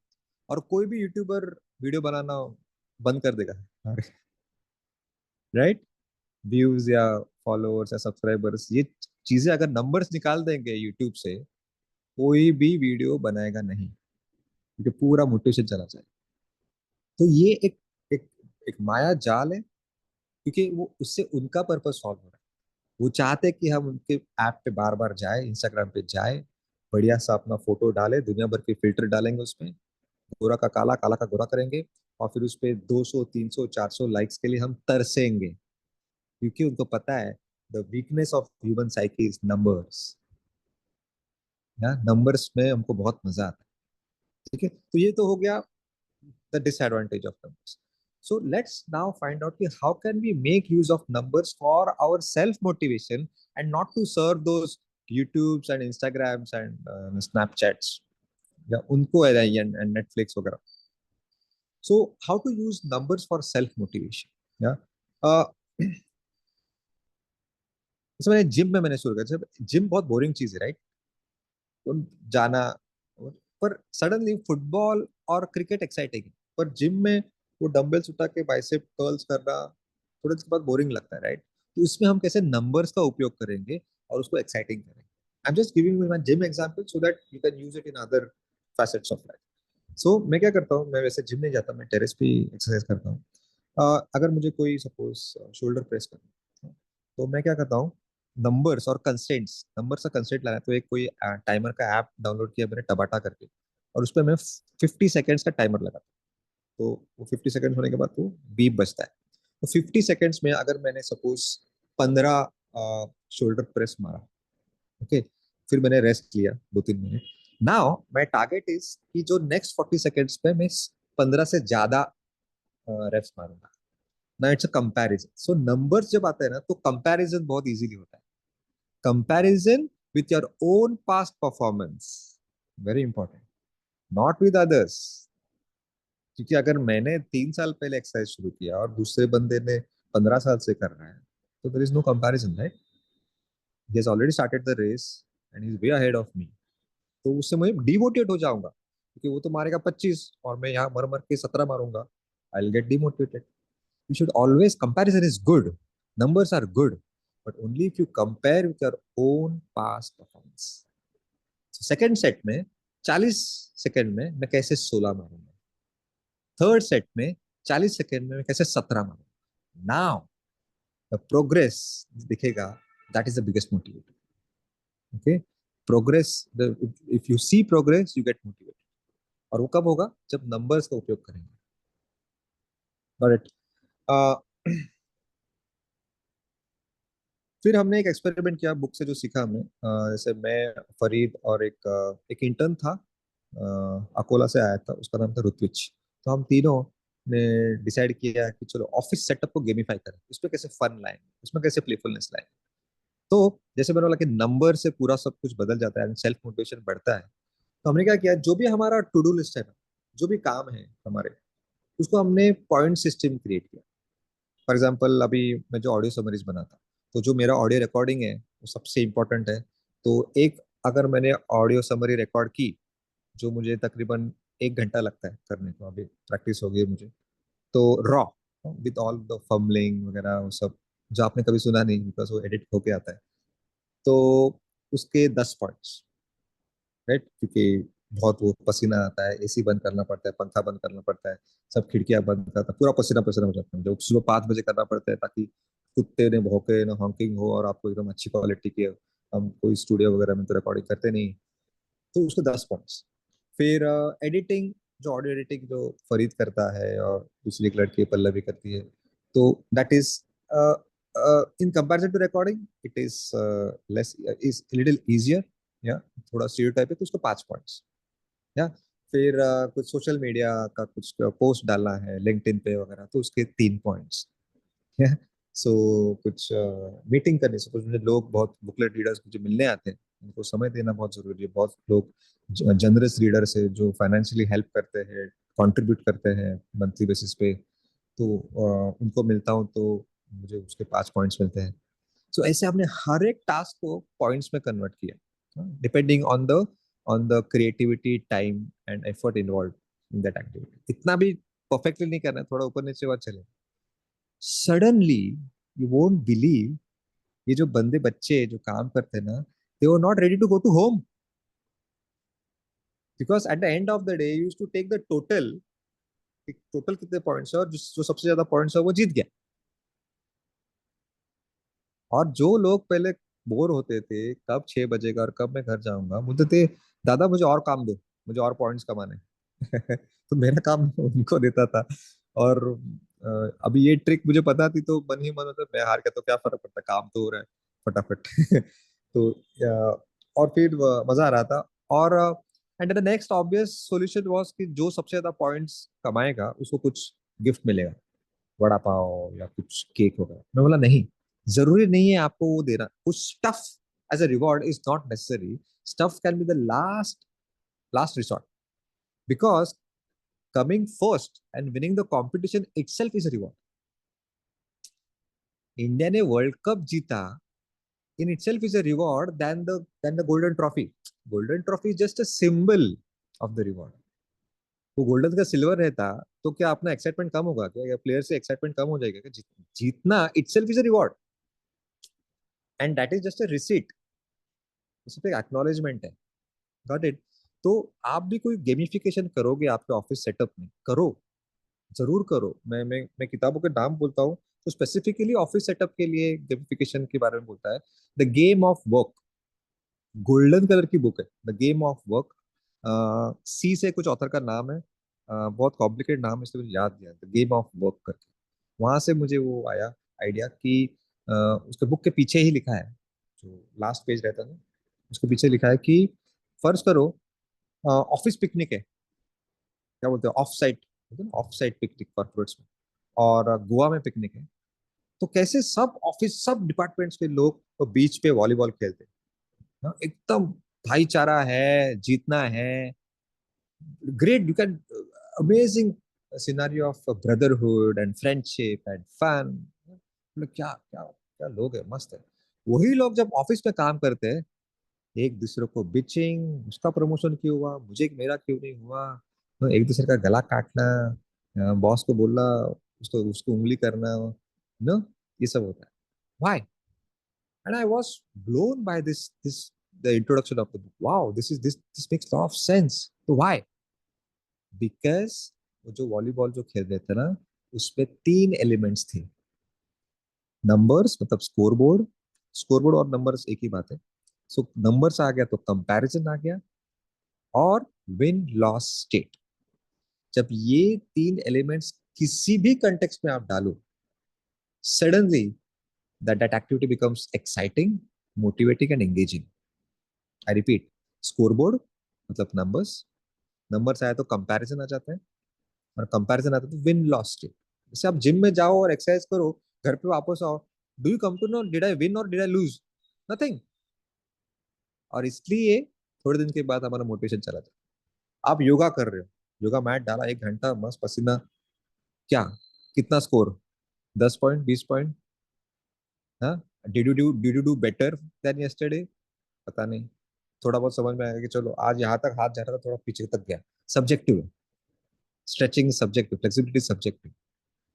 और कोई भी यूट्यूबर वीडियो बनाना बंद कर देगा. राइट? व्यूज या फॉलोअर्स या सब्सक्राइबर्स, ये चीजें अगर नंबर्स निकाल देंगे यूट्यूब से, कोई भी वीडियो बनाएगा नहीं, क्योंकि पूरा मोटिवेशन चला जाए. तो ये एक एक माया जाल है, क्योंकि वो उससे उनका पर्पस सॉल्व हो रहा है. वो चाहते हैं कि हम उनके ऐप पे बार बार जाए, इंस्टाग्राम पे जाए, बढ़िया सा अपना फोटो डाले, दुनिया भर के फिल्टर डालेंगे उसमें, गोरा का काला, काला का गोरा करेंगे, और फिर उस पे 200 300 400 लाइक्स के लिए हम तरसेंगे, क्योंकि उनको पता है the weakness of human psyche is numbers. Numbers में हमको बहुत मजा आता है. ठीक है, तो ये तो हो गया the disadvantage of numbers. So let's now find out how can we make use of numbers for our self motivation and not to serve those YouTubes and Instagrams and Snapchats, या उनको and Netflix वगैरह. So how to use numbers for self motivation? या जैसे मैंने gym में मैंने शुरू किया. जिम बहुत बोरिंग चीज है, राइट? जाना, पर सडनली फुटबॉल और क्रिकेट एक्साइटिंग है, पर जिम में वो डंबल्स उठा के बाइसेप कर्ल्स करना थोड़े देर बाद बोरिंग लगता है, राइट? तो इसमें हम कैसे नंबर्स का उपयोग करेंगे और उसको एक्साइटिंग करेंगे? I am just giving my gym example so that you can use it in other facets of life. So मैं क्या करता हूँ, मैं वैसे जिम नहीं जाता, मैं टेरेस पे एक्सरसाइज करता हूँ. अगर मुझे कोई सपोज शोल्डर प्रेस करना है, तो मैं क्या करता हूँ, नंबर्स और कंस्टेंट्स, नंबर्स का कंस्टेंट लाना है, तो एक कोई टाइमर का ऐप डाउनलोड किया मैंने, टबाटा करके, और उस पर मैं 50 सेकेंड्स का टाइमर लगाता हूँ. तो वो 50 सेकेंड्स होने के बाद वो बीप बजता है. तो 50 सेकेंड्स में अगर मैंने सपोज 15 शोल्डर प्रेस मारा। ओके, फिर मैंने रेस्ट लिया 2-3 minute. Now my target is कि जो नेक्स्ट 40 सेकेंड्स पे मैं 15 से ज्यादा रेप्स मारूंगा। ना it's a comparison. So numbers जब आते हैं ना, तो कंपैरिजन बहुत इजीली होता है। Comparison with your own past performance, very important, not with others. क्योंकि अगर मैंने 3 साल पहले एक्सरसाइज शुरू किया और दूसरे बंदे ने 15 साल से कर रहा है, तो there is no comparison, right? He has already started the race and he is way ahead of me. तो उससे मैं डिमोटिवेट हो जाऊंगा, क्योंकि वो तो मारेगा 25 और मैं यहाँ मर मर के 17 मारूंगा। I will get demotivated. You should always, comparison is good, numbers are good, but only if you compare with your own past performance. So second set में 40 सेकेंड में मैं कैसे 16 मारूंगा, थर्ड सेट में 40 सेकेंड में मैं कैसे 17 मारूंगा। नाउ द प्रोग्रेस दिखेगा, that is the biggest motivator. Okay, progress, if you see progress you get motivated. और वो कब होगा? जब नंबर्स का उपयोग करेंगे। फिर हमने एक एक्सपेरिमेंट किया बुक से जो सीखा हमने। जैसे मैं, फरीद और एक इंटर्न था, अकोला से आया था, उसका नाम था रुत्विच। तो हम तीनों ने डिसाइड किया कि चलो ऑफिस सेटअप को गेमिफाई करें, उसमें कैसे फन लाएं, उसमें कैसे प्लेफुलनेस लाएं। तो जैसे मैंने बोला कि नंबर से पूरा सब कुछ बदल जाता है, सेल्फ मोटिवेशन बढ़ता है। तो हमने क्या किया, जो भी हमारा टू डू लिस्ट है ना, जो भी काम है हमारे, उसको हमने पॉइंट सिस्टम क्रिएट किया। फॉर एग्जाम्पल, अभी मैं जो ऑडियो समरीज बनाता, तो जो मेरा ऑडियो रिकॉर्डिंग है वो सबसे इम्पोर्टेंट है। तो एक, अगर मैंने ऑडियो समरी रिकॉर्ड की, जो मुझे तकरीबन 1 घंटा लगता है करने को, अभी प्रैक्टिस हो गई है मुझे, तो raw with all the fumbling वगैरह वो सब, जो आपने कभी सुना नहीं बिकॉज वो एडिट होके आता है, तो उसके 10 पॉइंट्स, राइट? क्योंकि बहुत वो पसीना आता है, एसी बंद करना पड़ता है, पंखा बंद करना पड़ता है, सब खिड़कियां बंद करता है, पूरा पसीना पसीना हो जाता है, जब सुबह 5 बजे करना पड़ता है, ताकि कुत्ते ने भौंके ना, हॉकिंग हो, और आपको एकदम अच्छी क्वालिटी की, हम कोई स्टूडियो वगैरह में तो रिकॉर्डिंग करते नहीं। तो उसके 10 पॉइंट्स। फिर एडिटिंग, जो ऑडियो एडिटिंग जो फरीद करता है और दूसरी एक लड़की पल्लवी करती है, तो that is in comparison to recording it is less, is little easier, या थोड़ा स्टीरियोटाइप है, तो उसको 5 पॉइंट्स। या फिर कुछ सोशल मीडिया का कुछ पोस्ट डालना है लिंक्डइन पे वगैरह, तो उसके 3 पॉइंट्स। सो कुछ मीटिंग करने से, कुछ मुझे लोग, बहुत बुकलेट रीडर्स मुझे मिलने आते हैं, उनको समय देना बहुत जरूरी है। बहुत लोग जनरस रीडर्स है जो फाइनेंशियली हेल्प करते हैं, कंट्रीब्यूट करते हैं मंथली बेसिस पे, तो उनको मिलता हूँ, तो मुझे उसके 5 पॉइंट्स मिलते हैं। सो ऐसे हमने हर एक टास्क को पॉइंट्स में कन्वर्ट किया, depending on the creativity, time and effort involve in that activity. इतना भी परफेक्टली नहीं करना है, थोड़ा ऊपर नीचे बात चले। सडनली, यू वोंट बिलीव, ये जो बंदे बच्चे जो काम करते हैं ना, they were not ready to go to home, because at the end of the day use to take the total, total कितने पॉइंट्स है, और जो सबसे ज्यादा पॉइंट्स है वो जीत गया। और जो लोग पहले बोर होते थे कब 6 बजेगा और कब मैं घर जाऊंगा, बोलते थे दादा मुझे और काम दो, मुझे और पॉइंट्स कमाने। तो मेरा काम उनको देता था। और अभी ये ट्रिक मुझे पता थी, तो मन ही मन होता मैं हार गया तो क्या फर्क पड़ता, काम तो हो रहा है फटाफट। तो और फिर मजा आ रहा था। और and the next obvious solution was कि जो सबसे ज्यादा पॉइंट्स कमाएगा उसको कुछ गिफ्ट मिलेगा, वड़ा पाव या कुछ केक होगा। मैं बोला नहीं, जरूरी नहीं है आपको वो देना, कुछ stuff as a reward is not necessary. Stuff can be the last last resort, because coming first and winning the competition itself is a reward. India ने वर्ल्ड कप जीता in itself is a reward than the golden trophy. Golden trophy is just a symbol of the reward. वो golden का silver रहता, तो क्या अपना excitement कम होगा क्या, या प्लेयर से एक्साइटमेंट कम हो जाएगा क्या? जीतना itself is a reward, and that is just a receipt, उस पे एक्नॉलेजमेंट है। Got it? तो आप भी कोई गेमिफिकेशन करोगे आपके ऑफिस सेटअप में, करो, जरूर करो। मैं किताबों के नाम बोलता हूँ, तो स्पेसिफिकली ऑफिस सेटअप के लिए गेमिफिकेशन के बारे में बोलता है, the game of work. Golden colour की बुक है, द गेम ऑफ वर्क। सी से कुछ ऑथर का नाम है, बहुत कॉम्प्लिकेटेड नाम है, इसलिए मुझे याद नहीं, द गेम ऑफ वर्क करके। वहां से मुझे वो आया आइडिया कि उसके बुक के पीछे ही लिखा है, जो लास्ट पेज रहता है ना, उसके पीछे लिखा है कि फर्ज करो ऑफिस पिकनिक है, क्या बोलते हैं, of site, of site picnic corporates में, और गोवा में पिकनिक है। तो कैसे सब ऑफिस, सब डिपार्टमेंट्स के लोग तो बीच पे वॉलीबॉल खेलते हैं, हाँ, एकदम भाईचारा है, जीतना है, great, you can amazing scenario of brotherhood and friendship and fun। मतलब क्या क्या क्या लोग है, मस्त है। वही लोग जब ऑफिस में काम करते हैं, एक दूसरे को बिचिंग, उसका प्रमोशन क्यों हुआ, मुझे मेरा क्यों नहीं हुआ, तो एक दूसरे का गला काटना, बॉस को बोलना, उसको उसको उंगली करना, नो, ये सब होता है। Why? And I was blown by this the introduction of the book. Wow, this makes a lot of sense. So why? Because वो जो वॉलीबॉल जो खेल रहे थे ना, उसमें तीन एलिमेंट्स थे। नंबर्स मतलब स्कोरबोर्ड, स्कोरबोर्ड और नंबर्स एक ही बात है। सो नंबर्स आ गया तो कंपैरिजन आ गया, और विन लॉस स्टेट। जब ये तीन एलिमेंट्स किसी भी कंटेक्स्ट में आप डालो, suddenly that activity becomes exciting, motivating and engaging. I repeat, scoreboard मतलब नंबर्स, नंबर्स आया तो कंपैरिजन आ जाता है, और कंपैरिजन आता है तो विन लॉस स्टेट। जैसे आप जिम में जाओ और एक्सरसाइज करो, घर पे वापस आओ, do you come to know did I win और डिड आई लूज? नथिंग। और इसलिए थोड़े दिन के बाद हमारा मोटिवेशन चला जाता। आप योगा कर रहे हो, योगा मैट डाला, 1 घंटा मस्त पसीना, क्या, कितना स्कोर, 10 पॉइंट, 20 पॉइंट, हाँ, did you do better than yesterday? पता नहीं। थोड़ा बहुत समझ में आएगा कि चलो आज यहाँ तक हाथ जा रहा था, थोड़ा पीछे तक गया, सब्जेक्टिव है। Stretching subjective, flexibility subjective.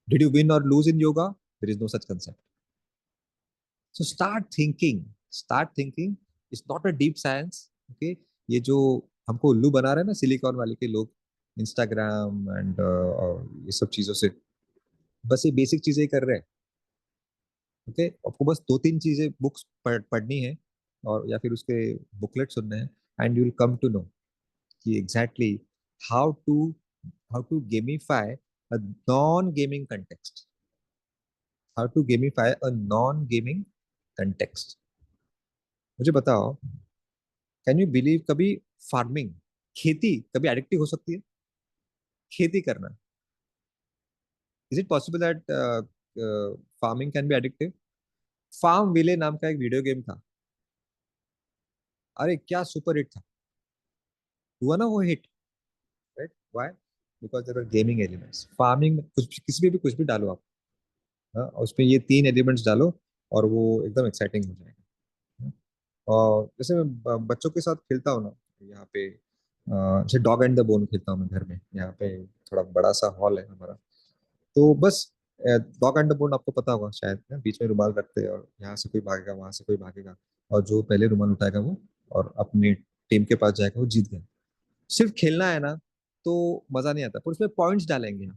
Did you win और lose in yoga? There is no such concept. So start thinking, it's not a deep science, okay. ये जो हमको उल्लू बना रहे हैं ना सिलिकॉन वाले के लोग, इंस्टाग्राम एंड ये सब चीजों से, बस ये बेसिक चीजें ही कर रहे हैं, ओके। आपको बस दो तीन चीजें बुक्स पढ़नी है, और या फिर उसके बुकलेट सुनने हैं, and you will come to know कि exactly how to how to gamify a non gaming context, how to gamify a non gaming context. मुझे बताओ, कैन यू बिलीव, कभी फार्मिंग, खेती कभी एडिक्टिव हो सकती है? खेती करना, is it possible that farming can be addictive? FarmVille नाम का एक वीडियो गेम था, अरे क्या सुपर हिट था, हुआ ना वो hit, right? Why? Because there are gaming elements. Farming में कुछ किसी में भी कुछ भी डालो आप, हाँ, और उसमें ये तीन एलिमेंट्स डालो, और वो एकदम एक्साइटिंग हो जाएगा, हाँ। और जैसे मैं बच्चों के साथ खेलता हूँ ना, यहाँ पे जैसे डॉग एंड द बोन खेलता हूँ मैं घर में, यहाँ पे थोड़ा बड़ा सा हॉल है हमारा। तो बस डॉग एंड द बोन आपको पता होगा शायद ना, बीच में रुमाल रखते हैं, और यहाँ से कोई भागेगा, वहां से कोई भागेगा, और जो पहले रुमाल उठाएगा वो, और अपनी टीम के पास जाएगा, वो जीत गया। सिर्फ खेलना है ना, तो मजा नहीं आता, पर उसमें पॉइंट्स डालेंगे हम,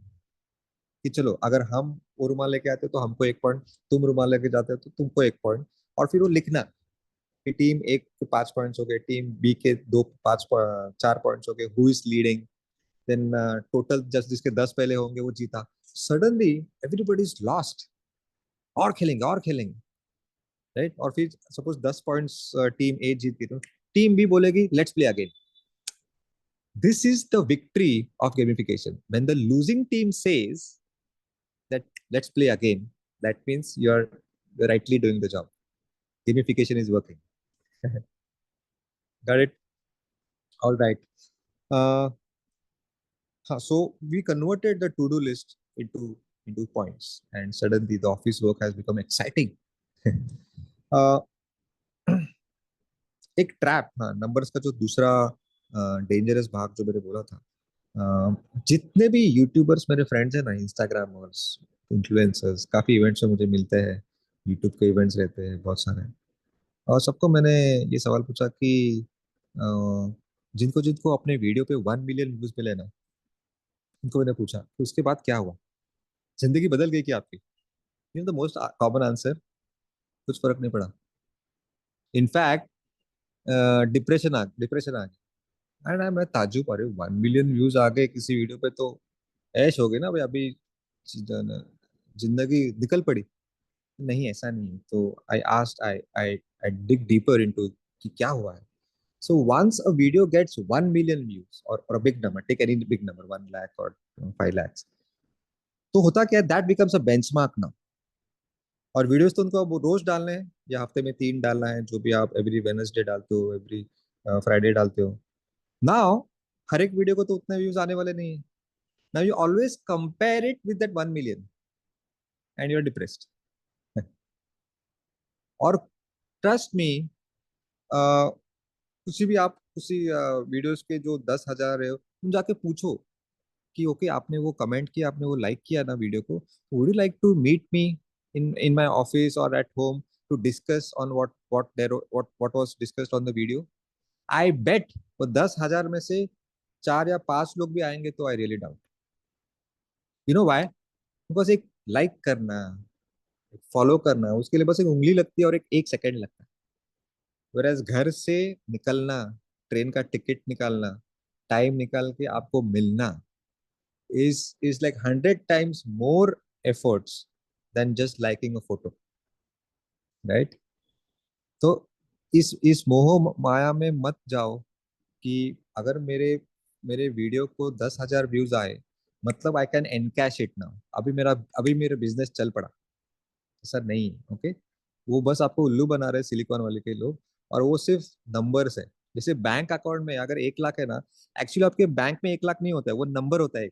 कि चलो अगर हम वो रुमाल लेके आते हो तो हमको 1 पॉइंट, तुम रुमाल लेके जाते हो तो तुमको 1 पॉइंट, और फिर वो लिखना कि टीम ए के 5 पॉइंट्स हो गए, टीम बी के 4 पॉइंट्स हो गए, who is leading, then total just जिसके 10 पहले होंगे वो जीता। सडनली एवरीबडी इज लॉस्ट, और खेलेंगे और खेलेंगे, राइट? और फिर सपोज 10 पॉइंट्स टीम ए जीत गई, तो टीम बी बोलेगी let's play again. This is the victory of gamification, when the losing team says that let's play again, that means you're rightly doing the job, gamification is working। Got it? All right। uh so we converted the to-do list into points, and suddenly the office work has become exciting। uh, एक trap, हाँ, numbers का जो दूसरा dangerous भाग जो मैंने बोला था, जितने भी यूट्यूबर्स मेरे फ्रेंड्स हैं ना, इंस्टाग्रामर्स, इन्फ्लुएंसर्स, काफी इवेंट्स में मुझे मिलते हैं, यूट्यूब के इवेंट्स रहते हैं बहुत सारे, और सबको मैंने ये सवाल पूछा कि अ, जिनको जिनको अपने वीडियो पे 1 मिलियन व्यूज मिले ना, उनको मैंने पूछा कि उसके बाद क्या हुआ, जिंदगी बदल गई क्या आपकी? You know the most common answer, कुछ फर्क नहीं पड़ा, इनफैक्ट डिप्रेशन आ गया। एंड मैं ताज्जुब, अरे 1 मिलियन व्यूज आ गए किसी वीडियो पे, तो ऐश हो गई ना भाई, अभी जिंदगी निकल पड़ी। नहीं ऐसा नहीं है। तो I asked, I dig deeper into कि क्या हुआ है. So once a video gets 1 million views or a big number, take any big number, 1 lakh or 5 lakhs, तो होता क्या है, that becomes a benchmark now. और वीडियोस तो उनको अब रोज डालने हैं या हफ्ते में 3 डालना है, जो भी आप एवरी वेनसडे डालते हो, एवरी फ्राइडे डालते हो. नाउ हर एक वीडियो को तो उतने व्यूज आने वाले नहीं है. Now you always compare it with that 1 million and you are depressed. और ट्रस्ट मी, किसी भी आप किसी वीडियोस के जो 10,000 है, तुम जाके पूछो कि ओके आपने वो कमेंट किया, आपने वो लाइक किया ना वीडियो को, would you like to meet me in my office और at home to discuss on what was discussed on the video. I bet वो 10,000 में से 4 या 5 लोग भी आएंगे, तो I really doubt. You know why? Because एक लाइक करना, फॉलो करना, उसके लिए बस एक उंगली लगती है और एक सेकंड लगता है. वेरएज घर से निकलना, ट्रेन का टिकट निकालना, टाइम निकाल के आपको मिलना is like 100 times more efforts than just liking a photo, right? तो इस मोह माया में मत जाओ कि अगर मेरे मेरे वीडियो को 10,000 व्यूज आए, मतलब I can encash it now, अभी मेरा बिजनेस चल पड़ा. ऐसा नहीं है. ओके, वो बस आपको उल्लू बना रहे सिलिकॉन वाले के लोग. और वो सिर्फ नंबर्स है. जैसे बैंक अकाउंट में अगर 1 लाख है ना, एक्चुअली आपके बैंक में 1 लाख नहीं होता है, वो नंबर होता है.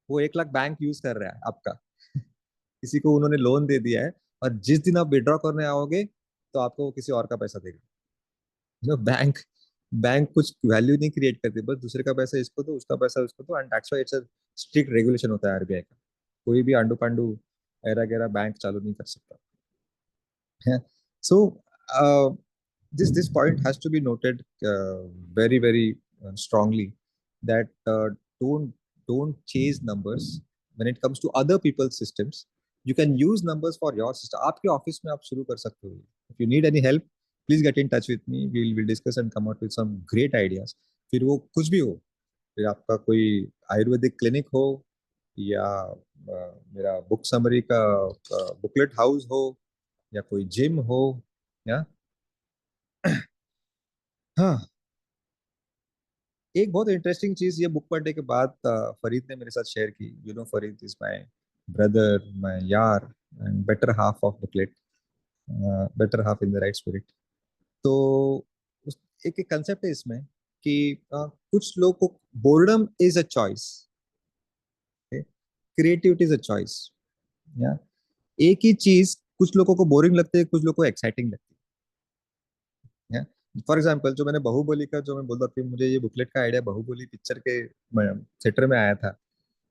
वो 1 लाख बैंक यूज कर रहा है आपका. किसी को उन्होंने लोन दे दिया है, और जिस दिन आप विड्रॉ करने आओगे, तो आपको वो किसी और का पैसा देगा. जो बैंक बैंक कुछ वैल्यू नहीं क्रिएट करती, बस दूसरे का पैसा इसको दो, उसका पैसा उसको दो. And that's why it's a strict regulation होता है आरबीआई का. कोई भी आंडू पांडू ऐरा गैरा बैंक चालू नहीं कर सकता है. सो this point has to be noted very very strongly, that don't don't chase numbers when it comes to other people's systems. You can use numbers for your system. आपके ऑफिस में आप शुरू कर सकते हो. if you need any help, please get in touch with me. we'll discuss and come out with some great ideas. फिर वो कुछ भी हो, फिर आपका कोई आयुर्वेदिक क्लिनिक हो, या मेरा बुक समरी का बुकलेट हाउस हो, या कोई जिम हो, या हाँ. एक बहुत इंटरेस्टिंग चीज ये बुक पढ़ने के बाद फरीद ने मेरे साथ शेयर की. Farid is my brother, my यार, and better half of booklet, better half in the right spirit. तो एक एक कंसेप्ट है इसमें कि कुछ लोग को boredom is a choice, creativity is a choice. या एक ही चीज कुछ लोगों को बोरिंग लगती है, कुछ लोगों को एक्साइटिंग लगती है. फॉर एग्जाम्पल, जो मैंने बाहुबली का जो मैं बोल रहा था, मुझे ये बुकलेट का आइडिया बाहुबली पिक्चर के थिएटर में आया था,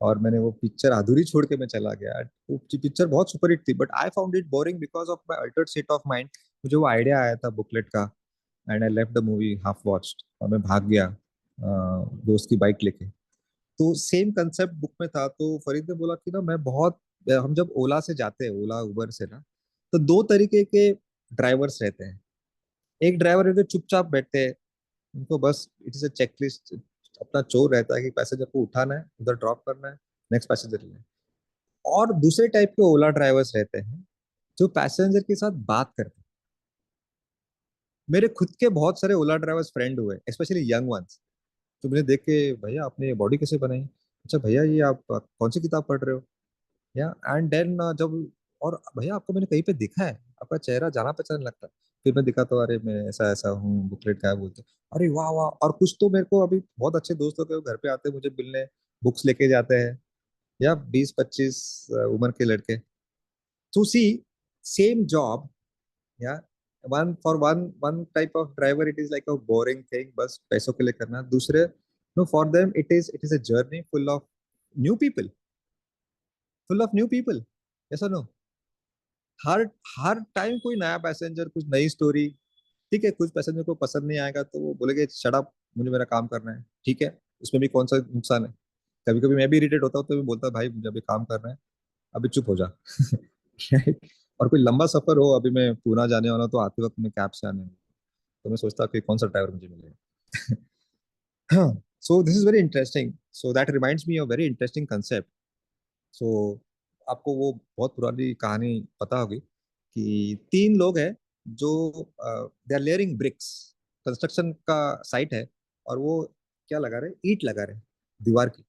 और मैंने वो पिक्चर अधूरी छोड़ के मैं चला गया. वो पिक्चर बहुत सुपरहिट थी, but I found it boring because of my Altered state of mind. मुझे वो आइडिया आया था बुकलेट का, and I left the movie half watched, और मैं भाग गया दोस्त की बाइक लेके. तो सेम कंसेप्ट बुक में था. तो फरीद ने बोला कि ना, मैं बहुत हम जब ओला से जाते हैं, ओला उबर से ना, तो 2 तरीके के ड्राइवर्स रहते हैं. एक ड्राइवर रहते हैं, चुपचाप बैठते हैं, उनको बस इट इज अ चेकलिस्ट, अपना चोर रहता है कि पैसेंजर को उठाना है, उधर ड्रॉप करना है, नेक्स्ट पैसेंजर लेना है. और दूसरे टाइप के ओला ड्राइवर्स रहते हैं, जो पैसेंजर के साथ बात करते हैं. मेरे खुद के बहुत सारे ओला ड्राइवर्स फ्रेंड हुए, स्पेशली यंग वंस, तो मुझे देख के, भैया आपने ये बॉडी कैसे बनाई, अच्छा भैया ये आप कौन सी किताब पढ़ रहे हो, या एंड देन जब, और भैया आपको मैंने कहीं पे दिखा है, आपका चेहरा जाना पहचान लगता है. फिर मैं दिखाता हूँ, अरे मैं ऐसा ऐसा हूँ, बुकलेट का है बोलते. अरे वाह वाह. और कुछ तो मेरे को अभी बहुत अच्छे दोस्त होते हैं, वो घर पे आते हैं मुझे मिलने, बुक्स लेके जाते हैं, या 20-25 उम्र के लड़के. तो सी, सेम जॉब, या one type of driver it is like a boring thing, बस पैसों के लिए करना. दूसरे, no, for them it is a journey full of new people, full of new people. ऐसा नो, हर हर टाइम कोई नया पैसेंजर, कुछ नई स्टोरी. ठीक है, कुछ पैसेंजर को पसंद नहीं आएगा तो वो बोलेंगे शट अप, मुझे मेरा काम करना है. ठीक है, उसमें भी कौन सा नुकसान है. कभी कभी मैं भी इरिटेट होता हूँ, तो मैं बोलता भाई मुझे अभी काम करना है, अभी चुप हो जा. Right? और कोई लंबा सफर हो, अभी मैं पूना जाने वाला हूँ, तो आते वक्त मैं कैब से आने वाला हूँ, तो मैं सोचता हूँ कि कौन सा ड्राइवर मुझे मिलेगा. हाँ. So this is very interesting. So that reminds me of very interesting concept. So आपको वो बहुत पुरानी कहानी पता होगी. कि तीन लोग हैं जो they are laying bricks, construction का साइट है, और वो क्या लगा रहे, ईंट लगा रहे दीवार की।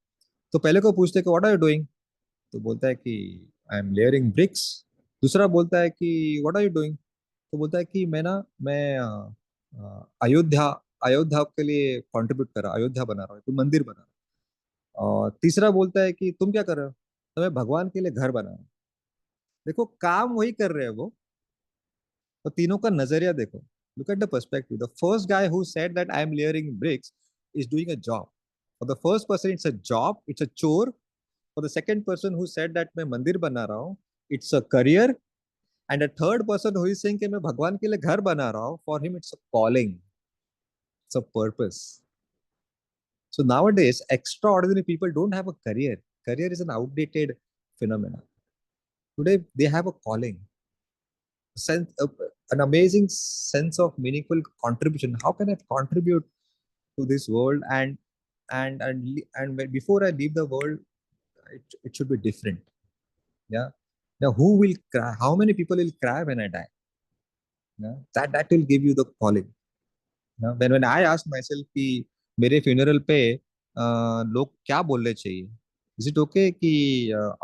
तो पहले को पूछते हैं कि व्हाट आर यू डूइंग, तो बोलता है कि आई एम लेयरिंग ब्रिक्स। दूसरा बोलता है कि व्हाट आर यू डूइंग, तो बोलता है कि मैं अयोध्या अयोध्या के लिए कंट्रीब्यूट कर रहा, अयोध्या बना रहा हूँ, कोई मंदिर बना रहा हूँ। और तीसरा बोलता है कि तुम क्या कर रहे हो, तो मैं भगवान के लिए घर बना रहा हूँ। देखो काम वही कर रहे हैं वो, तो तीनों का नजरिया देखो। Look at the perspective, the first guy who said that I am layering bricks is doing a job. For the first person it's a job, it's a chore. For the second person who said that मैं मंदिर बना रहा हूँ, it's a career. And a third person who is saying कि मैं भगवान के लिए घर बना रहा हूँ, for him it's a calling, it's a purpose. So nowadays, extraordinary people don't have a career. Career is an outdated phenomenon. Today, they have a calling, sense, an amazing sense of meaningful contribution. How can I contribute to this world? Before I leave the world, it should be different. Yeah. Now, who will cry? How many people will cry when I die? Yeah. That will give you the calling. When I asked myself कि मेरे funeral पे लोग क्या बोलने चाहिए, is it okay कि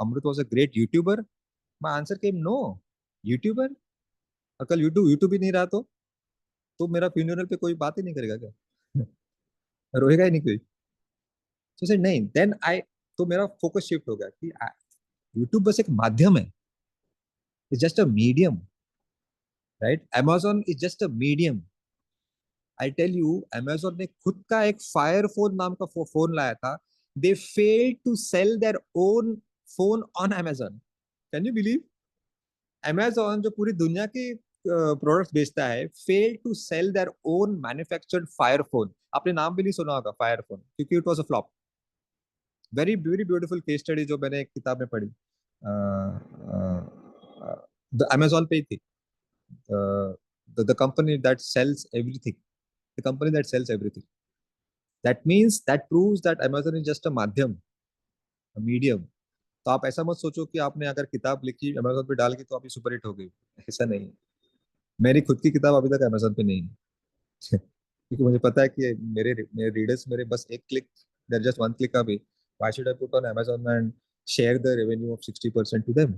Amrit was a great YouTuber, my answer came no. YouTuber, और कल यूट्यूब यूट्यूब ही नहीं रहा तो मेरा फ्यूनरल पे कोई बात ही नहीं करेगा क्या? रोएगा ही नहीं कोई। तो से नहीं, देन आई, तो मेरा फोकस शिफ्ट हो गया कि यूट्यूब बस एक माध्यम है, it's just a medium, right? Amazon is just a medium. I tell you, Amazon ने खुद का एक फायर फोन नाम का फोन लाया था। They failed to sell their own phone on Amazon. Can you believe? Amazon जो पूरी दुनिया के प्रोडक्ट्स बेचता है, fail to sell their own manufactured fire phone. आपने नाम भी नहीं सुना होगा फायर फोन, क्योंकि it was a flop. Very very beautiful case study जो मैंने एक किताब में पढ़ी, द अमेजोन पे ही थी। The company that sells everything, the company that sells everything. That means that proves that Amazon is just a माध्यम, मीडियम। तो आप ऐसा मत सोचो कि आपने अगर किताब लिखी अमेजोन पे डाल के तो अभी सुपर हिट हो गई, ऐसा नहीं है। मेरी खुद की किताब अभी तक अमेजोन पे नहीं है। क्योंकि मुझे पता है कि मेरे मेरे रीडर्स मेरे बस एक click, they're just one click away, why should I put on Amazon and share the revenue of 60% to them.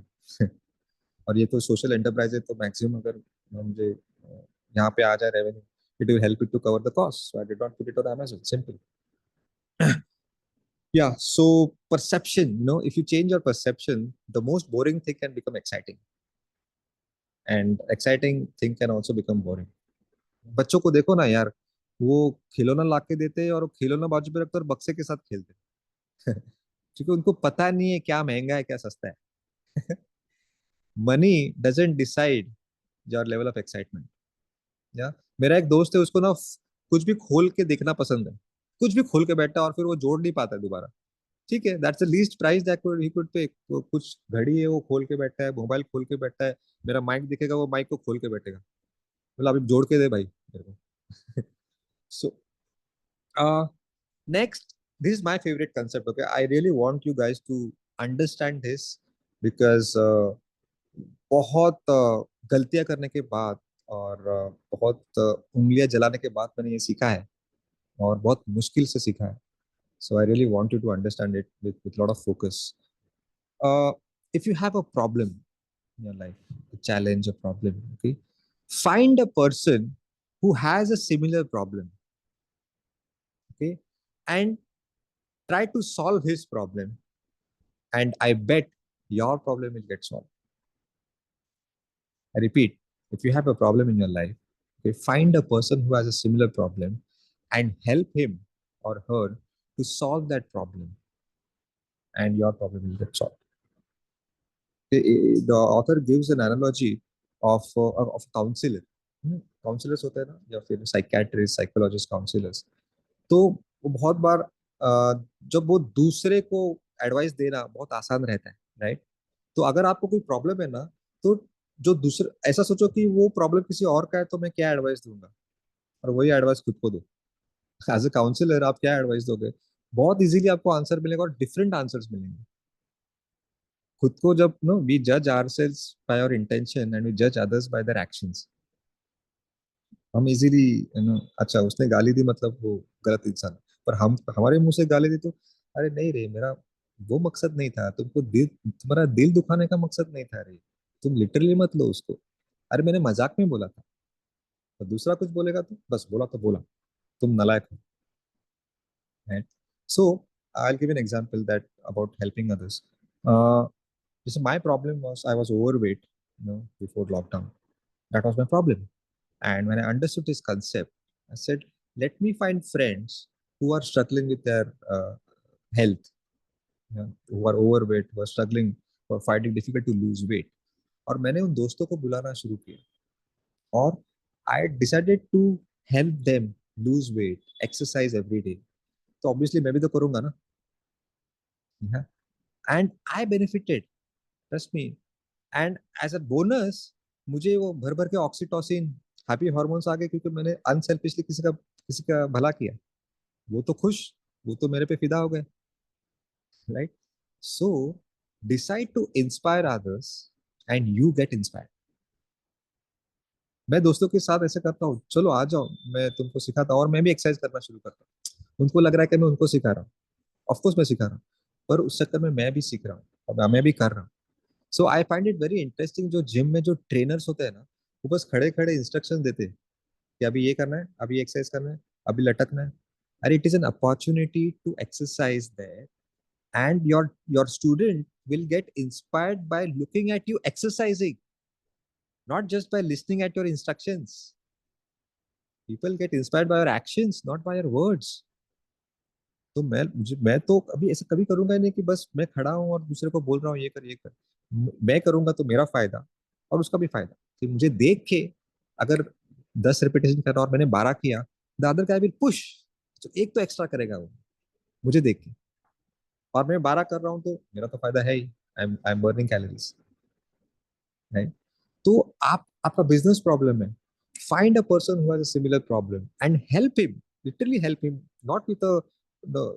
और ये तो सोशल एंटरप्राइज है, तो मैक्सिमम अगर मुझे यहाँ पे आ जाए revenue, it will help it to cover the cost, so I did not put it on Amazon, simple. Yeah, so perception, if you change your perception, the most boring thing can become exciting, and exciting thing can also become boring. बच्चों को देखो ना यार, वो खिलौना ला के देते हैं और वो खिलौना बाजू पे रखते हैं और बक्से के साथ खेलते हैं। क्योंकि उनको पता नहीं है क्या महंगा है क्या सस्ता है। Money doesn't decide your level of excitement. या मेरा एक दोस्त है, उसको ना कुछ भी खोल के देखना पसंद है। कुछ भी खोल के बैठा है और फिर वो जोड़ नहीं पाता है दोबारा। ठीक है, that's the least price that he could पे। कुछ घड़ी है वो खोल के बैठा है, मोबाइल खोल के बैठा है, मेरा माइक दिखेगा वो माइक को खोल के बैठेगा। मतलब अभी जोड़ के दे भाई मेरे को। सो next, this is my favorite concept. Okay, I really want you guys to understand this because बहुत गलतियां करने के बाद और बहुत उंगलियां जलाने के बाद मैंने ये सीखा है, और बहुत मुश्किल से सीखा है। So I really want you to understand it with a lot of focus. If you have a problem in your life, a challenge, a problem, okay, find a person who has a similar problem, okay, and try to solve his problem. And I bet your problem will get solved. I repeat, if you have a problem in your life, okay, find a person who has a similar problem and help him or her to solve that problem, and your problem will get solved. The author gives an analogy of counselor. Counsellors होते हैं ना, या फिर psychiatrist, psychologist, counsellors. तो वो बहुत बार जब वो दूसरे को एडवाइस देना बहुत आसान रहता है, राइट? तो अगर आपको कोई प्रॉब्लम है ना, तो जो दूसरे, ऐसा सोचो कि वो प्रॉब्लम किसी और का है तो मैं क्या एडवाइस दूंगा, और वही एडवाइस खुद को दो। एज अ काउंसलर आप क्या एडवाइस दोगे? बहुत इजीली आपको आंसर मिलेगा और डिफरेंट आंसर्स मिलेंगे। खुद को जब नो वी जज ourselves by our intention and we जज अदर्स बाय देयर एक्शंस, हम इजीली अच्छा उसने गाली दी मतलब वो गलत इंसान है। पर हम हमारे मुंह से गाली दी तो अरे नहीं रे, मेरा वो मकसद नहीं था, तुमको दिल, तुम्हारा दिल दुखाने का मकसद नहीं था रे, तुम लिटरली मत लो उसको, अरे मैंने मजाक में बोला था। तो दूसरा कुछ बोलेगा तो बस बोला तो बोला, तुम नालायक हो, right? So I'll give an example that about helping others. Uh, so my problem was I was overweight, before lockdown. That was my problem. And when I understood this concept, I said, let me find friends who are struggling with their health, who are overweight, who are struggling, who are finding difficult to lose weight. और मैंने उन दोस्तों को बुलाना शुरू किया और I decided to help them lose weight, exercise every day. तो ऑब्वियसली मैं भी तो करूंगा ना, and I benefited, trust me. And as a bonus मुझे वो भर भर के ऑक्सीटोसिन, हैप्पी हॉर्मोन्स आ गए क्योंकि मैंने अनसेल्फिशली किसी का भला किया। वो तो खुश, वो तो मेरे पे फिदा हो गए, right? So decide to inspire others and you get inspired. मैं दोस्तों के साथ ऐसे करता हूँ, चलो आ जाओ मैं तुमको सिखाता हूँ, और मैं भी एक्सरसाइज करना शुरू करता हूँ। उनको लग रहा है कि मैं उनको सिखा रहा हूँ, ऑफकोर्स मैं सिखा रहा हूँ, पर उस चक्कर में मैं भी सीख रहा हूँ और मैं भी कर रहा हूँ। So I find it very interesting, जो जिम में जो ट्रेनर्स होते हैं ना, वो बस खड़े खड़े इंस्ट्रक्शन देते हैं कि अभी ये करना है, अभी एक्सरसाइज करना है, अभी लटकना है। अरे it is an opportunity to exercise there, and your student will get inspired by looking at you exercising, not just by listening at your instructions. People get inspired by your actions, not by your words. तो मैं तो अभी ऐसा कभी करूंगा ही नहीं कि बस मैं खड़ा हूँ और दूसरे को बोल रहा हूँ ये कर ये कर। मैं करूंगा तो मेरा फायदा और उसका भी फायदा, कि मुझे देख के अगर 10 रिपीटेशन कर रहा और मैंने 12 किया, the other guy will push, तो एक तो एक्स्ट्रा करेगा वो मुझे देख के, और मैं 12 कर रहा हूँ तो मेरा तो फायदा है ही, I am burning calories, right? तो आपका बिजनेस प्रॉब्लम है, find a person who has a similar problem and help him, literally help him, not with a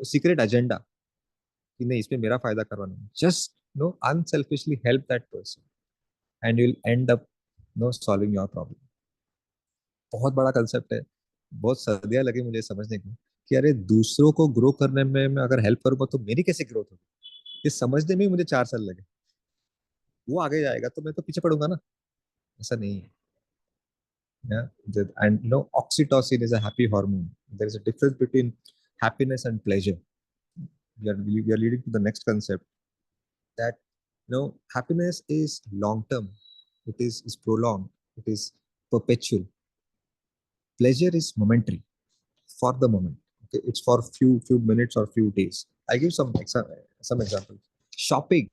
secret agenda कि नहीं इसमें मेरा फायदा करवाना है, just no unselfishly help that person and you will end up no solving your problem. बहुत बड़ा concept है, बहुत सदियां लगी मुझे समझने को कि अरे दूसरों को ग्रो करने में मैं अगर हेल्प करूंगा तो मेरी कैसे ग्रोथ होगी, ये समझने में ही मुझे 4 साल लगे। वो आगे जाएगा तो मैं तो पीछे पड़ूंगा ना, ऐसा नहीं है। Yeah, and oxytocin is a happy hormone. There is a difference between happiness and pleasure. We are leading to the next concept that happiness is long term, it is prolonged, it is perpetual. Pleasure is momentary, for the moment. Okay, it's for few minutes or few days. I give some examples. Shopping.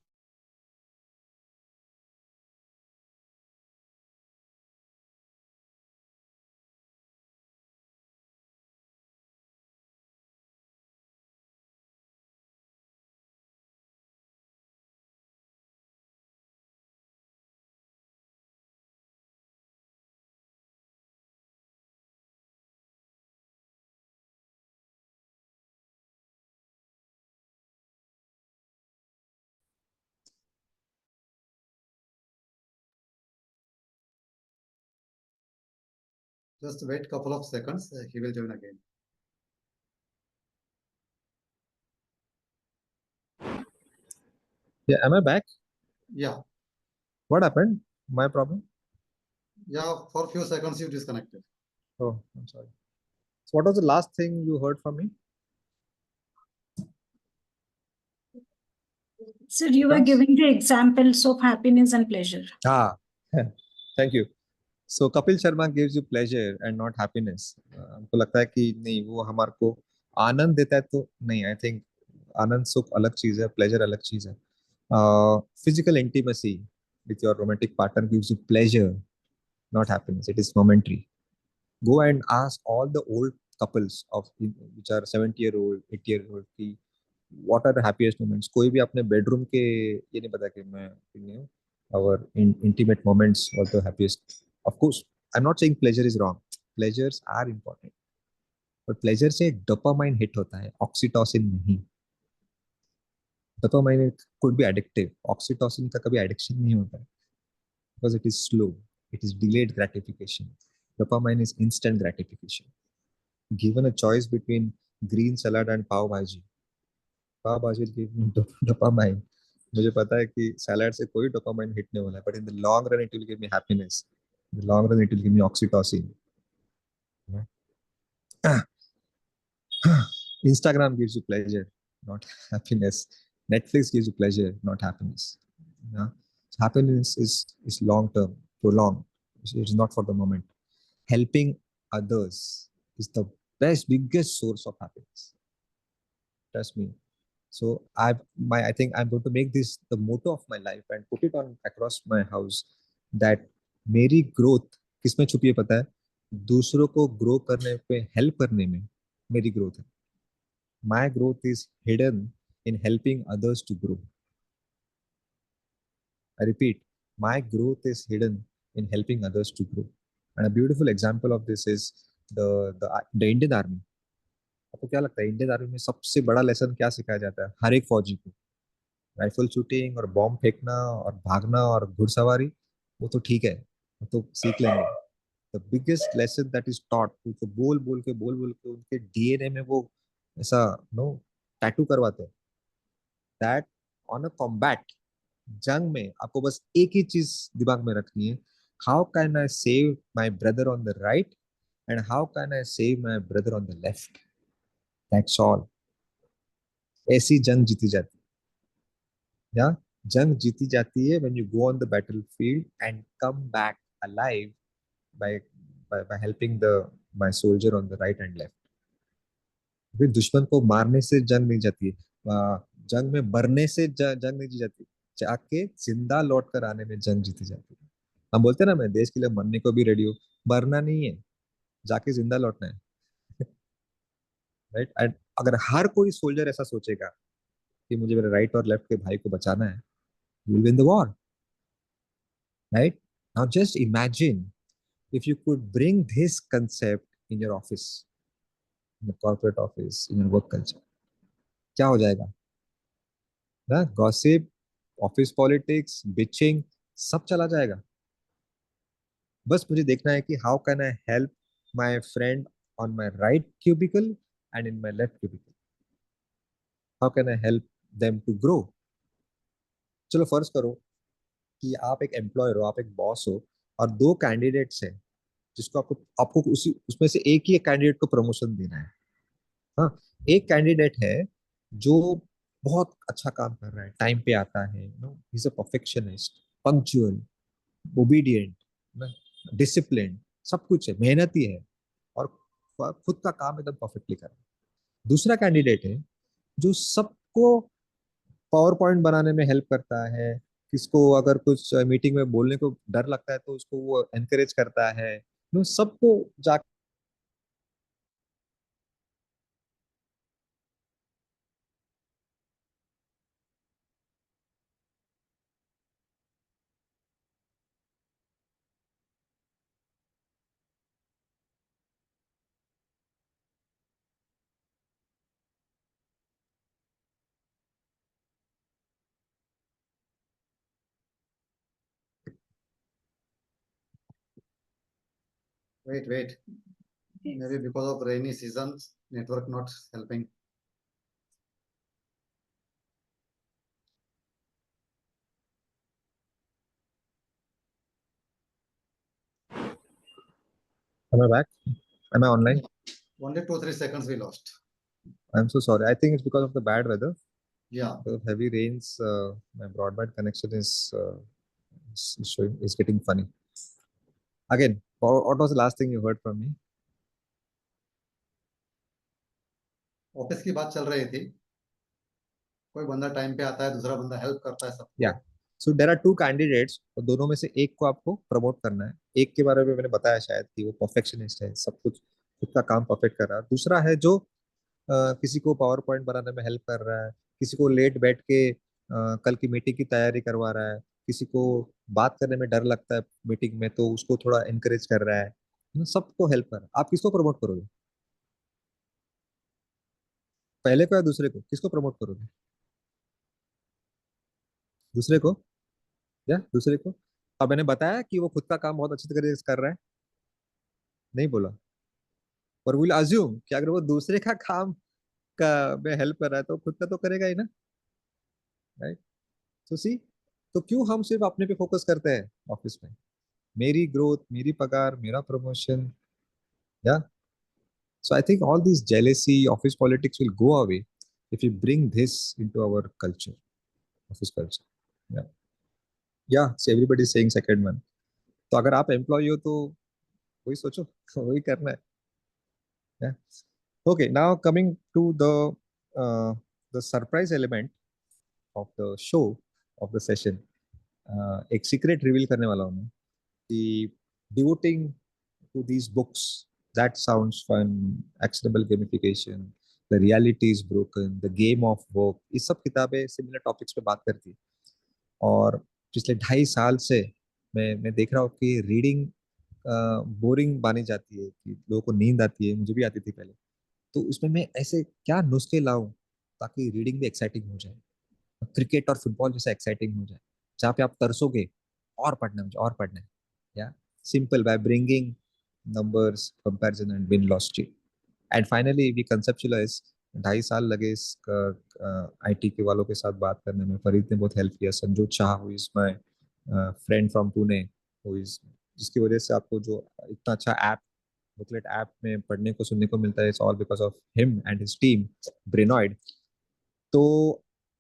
Just wait couple of seconds. He will join again. Yeah, am I back? Yeah, What happened? My problem? yeah. For few seconds you disconnected. Oh, I'm sorry. So what was the last thing you heard from me? Sir, you were Yes. giving the examples of happiness and pleasure. Ah, thank you. So Kapil Sharma gives you pleasure and not happiness. हमको लगता है कि नहीं वो हमारे को आनंद देता है, तो नहीं, आई थिंक आनंद सुख अलग चीज है, प्लेजर अलग चीज है। Physical intimacy with your romantic partner gives you pleasure, not happiness, it is momentary. Go and ask all the old couples of which are 70-year-old 80-year-old की what are the happiest moments। कोई भी अपने bedroom के ये नहीं पता कि मैं our intimate moments were the happiest। of course I'm not saying pleasure is wrong, pleasures are important, but pleasure से dopamine hit होता है, oxytocin नहीं। Dopamine could be addictive. Oxytocin का कभी addiction नहीं होता है because it is slow. It is delayed gratification. Dopamine is instant gratification. Given a choice between green salad and pav bhaji will give me dopamine. मुझे पता है कि salad से कोई डोपामाइन हिट नहीं होना है, but in the long run it will give me happiness. In the long run it will give me oxytocin. Instagram gives you pleasure, not happiness. Netflix gives you pleasure, not happiness. Yeah? So happiness is long term, prolonged. It's not for the moment. Helping others is the biggest source of happiness. Trust me. So I think I'm going to make this the motto of my life and put it on across my house that मेरी growth किसमें छुपी है पता है? दूसरों को grow करने पे हेल्प करने में मेरी ग्रोथ है. My growth is hidden in helping others to grow. I repeat, my growth is hidden in helping others to grow. And a beautiful example of this is the Indian Army. आपको क्या लगता है Indian army में सबसे बड़ा lesson क्या सिखाया जाता है हर एक फौजी को? राइफल शूटिंग और बॉम्ब फेंकना और भागना और घुड़सवारी, वो तो ठीक है, वो तो सीख लेंगे. The biggest lesson that is taught, उनको बोल बोल के उनके डीएनए में वो ऐसा नो टैटू करवाते हैं. दैट ऑन अ कॉम्बैट, जंग में आपको बस एक ही चीज दिमाग में रखनी है. How can I save my brother on the right and how can I save my brother on the left. That's all. ऐसी जंग जीती जाती है. या जंग जीती जाती है when you go on the battlefield and come back alive by by helping my soldier on the right and left. फिर दुश्मन को मारने से जंग नहीं जाती है. जंग में मरने से जंग नहीं जीती जाती, जाके जिंदा लौट कर आने में जंग जीती जाती है. हम बोलते हैं ना मैं देश के लिए मरने को भी रेडी हूँ. मरना नहीं है, जाके जिंदा लौटना है. राइट. एंड अगर हर कोई सोल्जर ऐसा सोचेगा कि मुझे मेरे राइट और लेफ्ट के भाई को बचाना है, you will win the war. Right. Now just imagine if you could bring this concept in your office, in the corporate office, in your work culture. क्या हो जाएगा ना? गॉसिप, ऑफिस पॉलिटिक्स, बिचिंग, सब चला जाएगा. बस मुझे देखना है कि how can I help my friend on my right cubicle and in my left cubicle. How can I help them to grow. चलो फर्ज करो कि आप एक एम्प्लॉयर हो, आप एक बॉस हो, और दो कैंडिडेट्स हैं जिसको आपको आपको उसी उसमें से एक ही कैंडिडेट को प्रमोशन देना है. हाँ. एक कैंडिडेट है जो बहुत अच्छा काम कर रहा है, टाइम पे आता है, no he is a perfectionist, punctual, obedient, discipline, सब कुछ है, मेहनती है और खुद का काम एकदम परफेक्टली कर रहा है. दूसरा कैंडिडेट है जो सबको पावर पॉइंट बनाने में हेल्प करता है, किसको अगर कुछ मीटिंग में बोलने को डर लगता है तो उसको वो एनकरेज करता है, नो सबको जा. Wait. Maybe because of rainy seasons, network not helping. Am I back? Am I online? Only 2-3 seconds we lost. I'm so sorry. I think it's because of the bad weather. Yeah. Because of heavy rains, my broadband connection is getting funny. Again, what was the last thing you heard from me? Office की बात चल रही थी. कोई बंदा time पे आता है, दूसरा बंदा हेल्प करता है सबको. Yeah. So there are two candidates और दोनों में से एक को आपको प्रमोट करना है. एक के बारे में मैंने बताया शायद कि वो परफेक्शनिस्ट है, सब कुछ खुद का काम परफेक्ट कर रहा है. दूसरा है जो किसी को पावर पॉइंट बनाने में हेल्प कर रहा है, किसी को लेट बैठ के कल की मीटिंग की तैयारी करवा रहा है, किसी को बात करने में डर लगता है मीटिंग में तो उसको थोड़ा एनकरेज कर रहा है. सबको हेल्प कर रहा है. आप किसको प्रमोट करोगे? पहले को या दूसरे को? किसको प्रमोट करोगे? दूसरे को, या दूसरे को। अब मैंने बताया कि वो खुद का काम बहुत अच्छी तरीके से कर रहा है, नहीं बोला। पर विल अज्यूम कि अगर वो दूसरे का काम का में हेल्प कर रहा है तो खुद का तो करेगा ही ना, राइट? तो सी, तो क्यों हम सिर्फ अपने पे फोकस करते हैं ऑफिस में, मेरी ग्रोथ, मेरी पगार, मेरा प्रमोशन, या? So I think all these jealousy, office politics will go away if we bring this into our culture, office culture. Yeah, yeah. So everybody is saying second one. तो अगर आप employ हो तो वही सोचो, वही करना है। Yeah. Okay. Now coming to the surprise element of the show, of the session, एक सीक्रेट रिवील करने वाला हूँ मैं कि devoting to these books, that sounds fun, actionable gamification, the reality is broken, the game of work, ये सब किताबें similar topics पे बात करती है। और पिछले 2.5 साल से मैं देख रहा हूँ कि रीडिंग बोरिंग मानी जाती है, कि लोगों को नींद आती है, मुझे भी आती थी पहले। तो उसमें मैं ऐसे क्या नुस्खे लाऊं ताकि रीडिंग भी एक्साइटिंग हो जाए, क्रिकेट और फुटबॉल जैसा एक्साइटिंग हो जाए, जहाँ पे आप तरसोगे और पढ़ना है मुझे, और पढ़ना है। या simple, by bringing numbers, comparison and win loss sheet. And finally we conceptualize, 2.5 साल लगे इस आईटी के वालों के साथ बात करने में। फरीद ने बहुत हेल्प किया, Sanju Shah who is my friend from Pune, who is, जिसकी वजह से आपको जो इतना अच्छा ऐप, बुकलेट ऐप में पढ़ने को सुनने को मिलता है, it's all because of him and his team, Brainoid. तो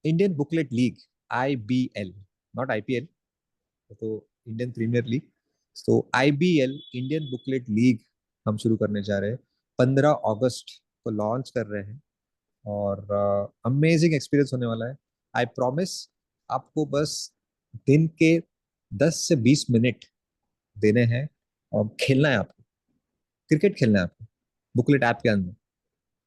Indian booklet league, IBL, not IPL, तो इंडियन प्रीमियर लीग, तो आईबीएल, इंडियन बुकलेट लीग हम शुरू करने जा रहे हैं। 15 अगस्त को लॉन्च कर रहे हैं और अमेजिंग एक्सपीरियंस होने वाला है। आई प्रॉमिस, आपको बस दिन के 10 से 20 मिनट देने हैं और खेलना है आपको, क्रिकेट खेलना है आपको बुकलेट ऐप के अंदर।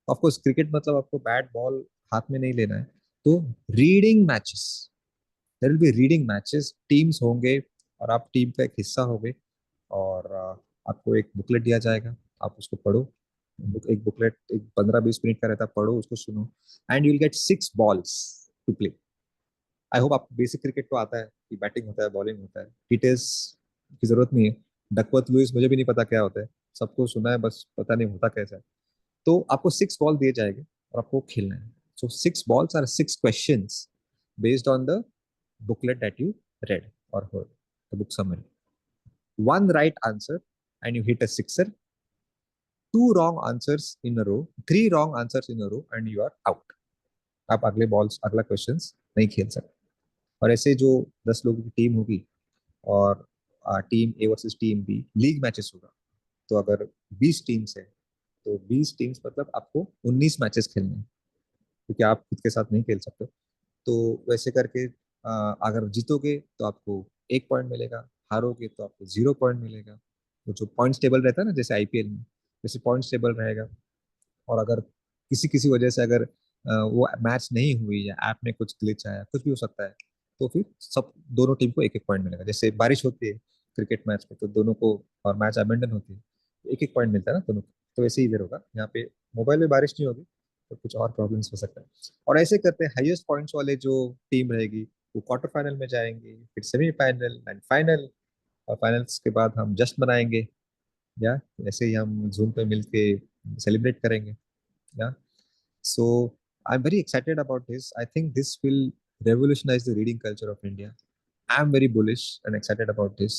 ऑफ कोर्स क्रिकेट मतलब आपको बैट बॉल हाथ में नहीं लेना है। तो reading matches, there will be reading matches, teams होंगे और आप टीम का एक हिस्सा होंगे। और आपको एक बुकलेट दिया जाएगा, आप उसको पढ़ो। एक बुकलेट एक 15-20 मिनट का रहता है, पढ़ो उसको, सुनो, and you will get 6 balls to play. I hope आपको बेसिक क्रिकेट तो आता है कि बैटिंग होता है, बॉलिंग होता है, डिटेल्स की जरूरत नहीं है। डकवर्थ लुइस मुझे भी नहीं पता क्या होता है, सबको सुना है बस, पता नहीं होता कैसा है। तो आपको 6 बॉल दिए जाएंगे और आपको खेलना है। सो 6 balls are 6 questions based on the booklet that you read or heard, the book summary. One right answer and you hit a sixer. Two wrong answers in a row, three wrong answers in a row and you are out. आप अगले balls, अगला questions नहीं खेल सकते। और ऐसे जो 10 लोगों की टीम होगी और team A versus team B, league matches होगा। तो अगर 20 टीम्स है तो 20 टीम्स मतलब आपको 19 मैचेस खेलने हैं, क्योंकि आप खुद के साथ नहीं खेल सकते। तो वैसे करके अगर जीतोगे तो आपको 1 पॉइंट मिलेगा, हारोगे तो आपको 0 पॉइंट मिलेगा। तो जो पॉइंट्स टेबल रहता है ना, जैसे आईपीएल में जैसे पॉइंट्स टेबल रहेगा। और अगर किसी किसी वजह से अगर वो मैच नहीं हुई या ऐप में कुछ ग्लिच आया, कुछ भी हो सकता है, तो फिर सब दोनों टीम को 1-1 पॉइंट मिलेगा। जैसे बारिश होती है क्रिकेट मैच में तो दोनों को, और मैच अबेंडन होती है, 1-1 पॉइंट मिलता है ना दोनों को। तो वैसे ही इधर होगा, यहाँ पे मोबाइल में बारिश नहीं होगी तो कुछ और प्रॉब्लम्स हो सकता है। और ऐसे करते हैं, हाईएस्ट पॉइंट्स वाले जो टीम रहेगी वो क्वार्टर फाइनल में जाएंगे, फिर सेमीफाइनल एंड फाइनल। और फाइनल्स के बाद हम जश्न मनाएंगे, या ऐसे ही हम जूम पे मिलके सेलिब्रेट करेंगे। या, so I'm very excited about this. I think this will revolutionize the reading culture of India. I'm very bullish and excited about this.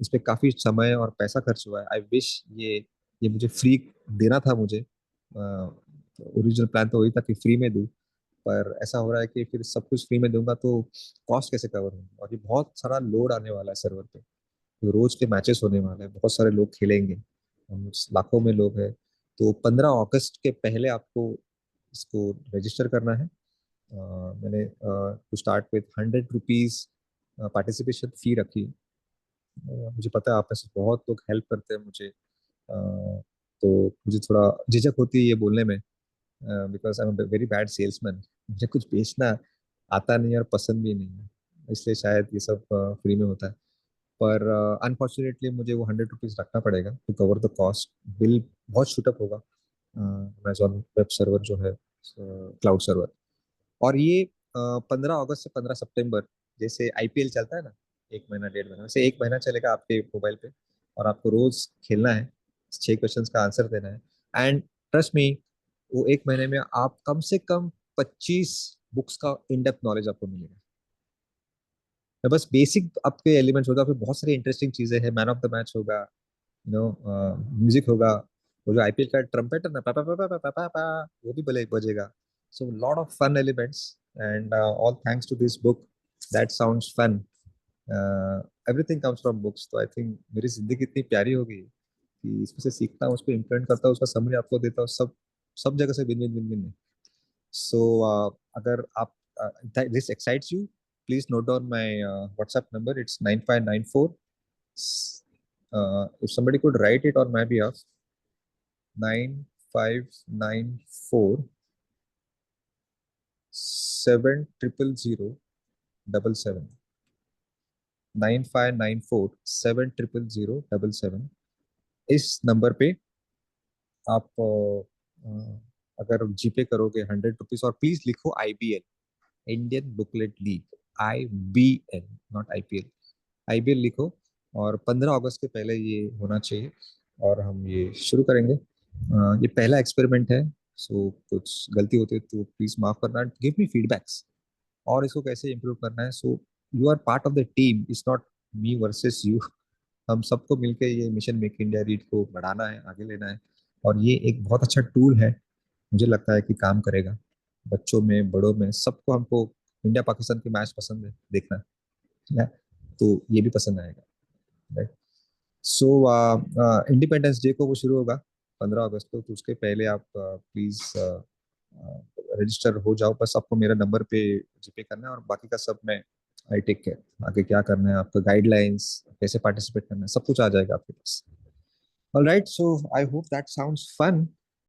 इस पे काफी समय और पैसा खर्च हुआ है। आई विश ये मुझे फ्री देना था मुझे। ओरिजिनल प्लान तो वही था कि फ्री में दूं, पर ऐसा हो रहा है कि फिर सब कुछ फ्री में दूंगा तो कॉस्ट कैसे कवर होगा। और ये बहुत सारा लोड आने वाला है सर्वर पे, तो रोज के मैचेस होने वाले हैं, बहुत सारे लोग खेलेंगे, लाखों में लोग हैं। तो 15 अगस्त के पहले आपको इसको रजिस्टर करना है। मैंने to start with 100 rupees participation fee रखी है। मुझे पता है आप में से बहुत लोग हेल्प करते हैं मुझे, तो मुझे थोड़ा झिझक होती है ये बोलने में, because I am very bad salesman. मुझे कुछ बेचना आता नहीं है और पसंद भी नहीं है, इसलिए शायद ये सब फ्री में होता है। पर अनफॉर्चुनेटली मुझे वो 100 रुपीज रखना पड़ेगा to cover the cost. Bill बहुत शूटअप होगा, अमेजोन वेब सर्वर जो है, क्लाउड सर्वर। और ये 15 अगस्त से 15 सितंबर, जैसे आईपीएल चलता है ना, 1 महीना 1.5 महीना, वैसे 1 महीना चलेगा आपके मोबाइल पे, और आपको रोज खेलना है, 6 क्वेश्चंस का आंसर देना है। एंड ट्रस्ट मी, वो 1 महीने में आप कम से कम 25 बुक्स का इन डेप्थ नॉलेज आपको मिलेगा। तो बस बेसिक आपके एलिमेंट्स होगा, फिर बहुत सारी इंटरेस्टिंग चीजें हैं, मैन ऑफ द मैच होगा, म्यूजिक होगा, वो जो आईपीएल का ट्रम्पेट है ना, पा पा पा पा पा पा पा पा, वो भी बजेगा। So lot of fun elements, and all thanks to this book that sounds fun. Everything comes from books. तो आई थिंक मेरी जिंदगी इतनी प्यारी हो गई कि इसमें से सीखता हूँ, उसको इम्प्लीमेंट करता हूँ, उसका समरी आपको देता हूँ, सब जगह से विन विन विन विन है। सो अगर आप this excites you, please note down my WhatsApp number. It's 9594. If somebody could write it on my behalf, 9594 7000777. 9594 7000777। इस नंबर पे आप अगर जीपे करोगे 100 रुपीज, और प्लीज लिखो IBL, Indian booklet league, IBL, not IPL, IBL लिखो, और 15 अगस्त के पहले ये होना चाहिए, और हम ये शुरू करेंगे। ये पहला एक्सपेरिमेंट है, सो कुछ गलती होती है तो प्लीज माफ करना, गिव मी फीडबैक्स, और इसको कैसे इम्प्रूव करना है। So you are part of the team, it's not me versus you. हम सबको मिलकर ये मिशन मेक इंडिया रीड को बढ़ाना है, आगे लेना है, और ये एक बहुत अच्छा टूल है, मुझे लगता है कि काम करेगा बच्चों में, बड़ों में, सबको। हमको इंडिया पाकिस्तान की मैच पसंद है देखना, या तो ये भी पसंद आएगा, राइट। सो इंडिपेंडेंस डे को वो शुरू होगा 15 अगस्त को, तो उसके पहले आप प्लीज रजिस्टर हो जाओ। बस आपको मेरा नंबर पे जीपे करना है, और बाकी का सब मैं आई टेक केयर। आगे क्या करना है, आपका गाइडलाइंस, कैसे पार्टिसिपेट करना है, सब कुछ आ जाएगा आपके पास। All right, so I hope that sounds fun.